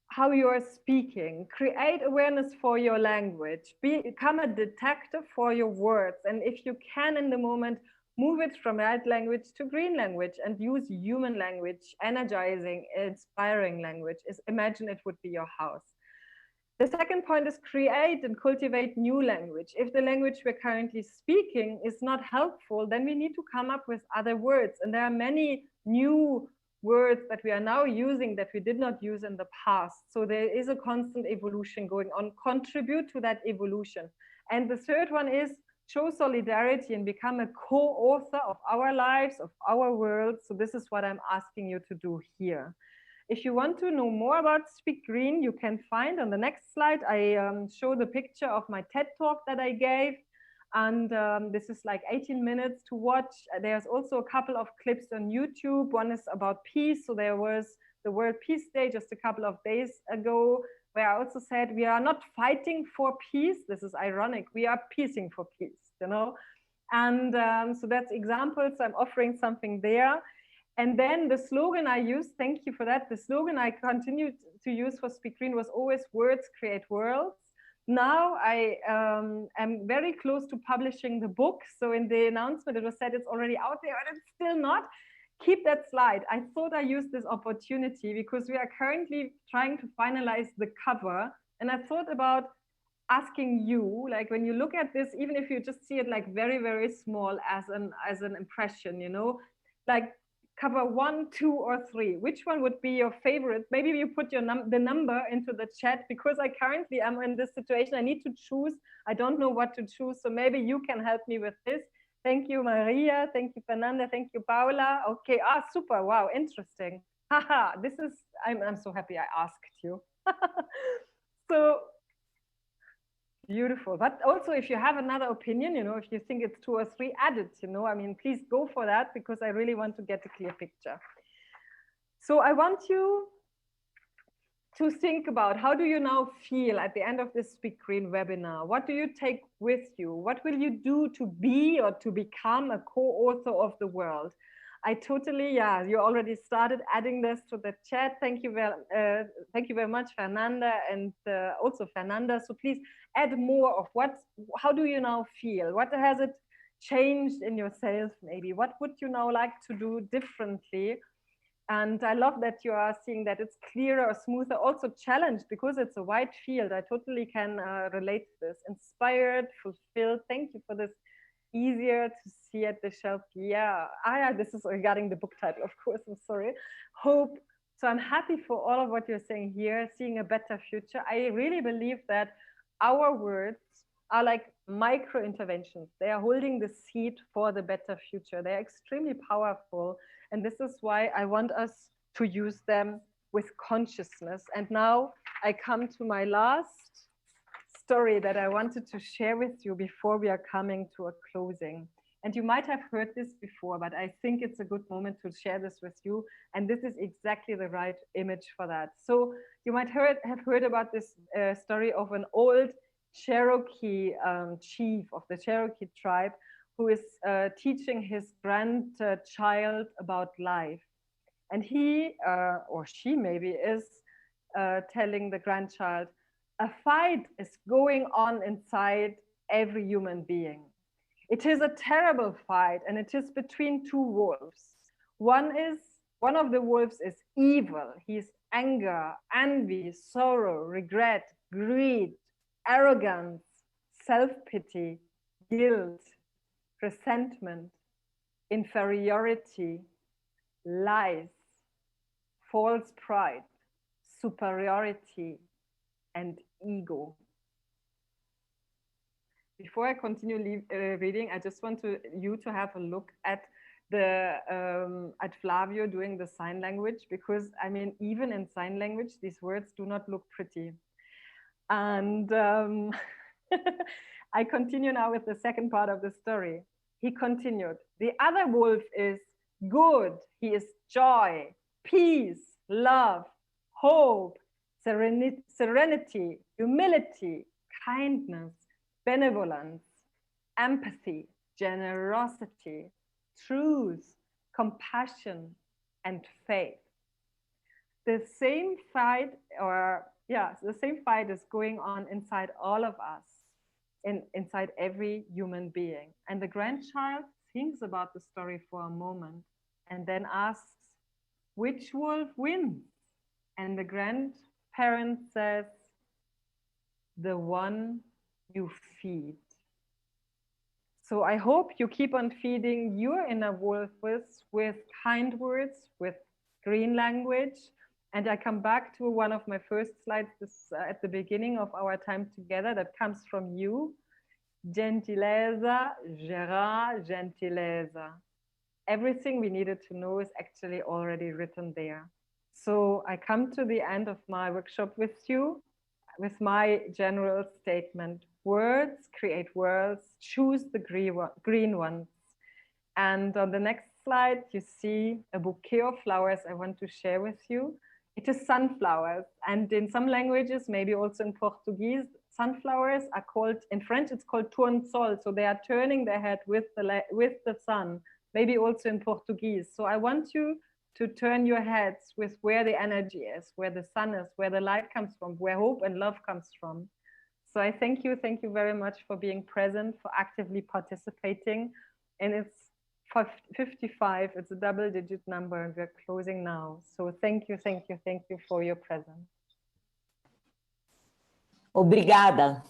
B: how you are speaking, create awareness for your language, become a detective for your words. And if you can in the moment, move it from red language to green language and use human language, energizing, inspiring language. Imagine it would be your house. The second point is create and cultivate new language. If the language we're currently speaking is not helpful, then we need to come up with other words. And there are many new words that we are now using that we did not use in the past. So there is a constant evolution going on. Contribute to that evolution. And the third one is show solidarity and become a co-author of our lives, of our world. So this is what I'm asking you to do here. If you want to know more about Speak Green, you can find on the next slide, I show the picture of my TED Talk that I gave. And this is like 18 minutes to watch. There's also a couple of clips on YouTube. One is about peace. So there was the World Peace Day just a couple of days ago, where I also said, we are not fighting for peace. This is ironic. We are piecing for peace, you know? And so that's examples. I'm offering something there. And then the slogan I used, thank you for that. The slogan I continued to use for Speak Green was always words create worlds. Now I am very close to publishing the book. So in the announcement, it was said it's already out there, and it's still not. Keep that slide. I thought I used this opportunity because we are currently trying to finalize the cover. And I thought about asking you, like when you look at this, even if you just see it like very, very small as an impression, you know, like cover 1, 2, or 3. Which one would be your favorite? Maybe you put your the number into the chat, because I currently am in this situation. I need to choose. I don't know what to choose. So maybe you can help me with this. Thank you, Maria. Thank you, Fernanda. Thank you, Paula. Okay. Ah, super. Wow. Interesting. Haha. This is, I'm so happy I asked you. So beautiful. But also, if you have another opinion, you know, if you think it's 2 or 3, add it, you know, I mean, please go for that, because I really want to get a clear picture. So I want you to think about, how do you now feel at the end of this Speak Green webinar? What do you take with you? What will you do to be or to become a co-author of the world? I totally, yeah, you already started adding this to the chat. Thank you very much, Fernanda, and also Fernanda. So please add more of how do you now feel? What has it changed in yourself maybe? What would you now like to do differently? And I love that you are seeing that it's clearer or smoother, also challenged, because it's a wide field. I totally can relate to this. Inspired, fulfilled. Thank you for this. Easier to see at the shelf. Yeah, this is regarding the book title, of course, I'm sorry. Hope. So I'm happy for all of what you're saying here, seeing a better future. I really believe that our words are like micro interventions. They are holding the seed for the better future. They're extremely powerful. And this is why I want us to use them with consciousness. And now I come to my last story that I wanted to share with you before we are coming to a closing. And you might have heard this before, but I think it's a good moment to share this with you. And this is exactly the right image for that. So you might have heard about this story of an old Cherokee chief of the Cherokee tribe, who is teaching his grandchild about life. And he, or she maybe, is telling the grandchild, a fight is going on inside every human being. It is a terrible fight, and it is between 2 wolves. One of the wolves is evil. He's anger, envy, sorrow, regret, greed, arrogance, self-pity, guilt, resentment, inferiority, lies, false pride, superiority, and ego. Before I continue reading, I just want you to have a look at at Flavio doing the sign language, because I mean, even in sign language, these words do not look pretty. And I continue now with the second part of the story. He continued, the other wolf is good. He is joy, peace, love, hope, serenity, humility, kindness, benevolence, empathy, generosity, truth, compassion, and faith. The same fight, the same fight is going on inside all of us, inside every human being. And the grandchild thinks about the story for a moment and then asks, which wolf wins? And the grandparent says, the one you feed. So I hope you keep on feeding your inner wolf with kind words, with green language. And I come back to one of my first slides at the beginning of our time together that comes from you. Gentileza, Gerard, Gentileza. Everything we needed to know is actually already written there. So I come to the end of my workshop with you, with my general statement. Words create worlds, choose the green ones. And on the next slide, you see a bouquet of flowers I want to share with you. It is sunflowers. And in some languages, maybe also in Portuguese, sunflowers are called, in French, it's called tourne sol. So they are turning their head with the sun, maybe also in Portuguese. So I want you to turn your heads with where the energy is, where the sun is, where the light comes from, where hope and love comes from. So I thank you very much for being present, for actively participating. And it's 55, it's a double-digit number, and we're closing now. So thank you for your presence.
G: Obrigada.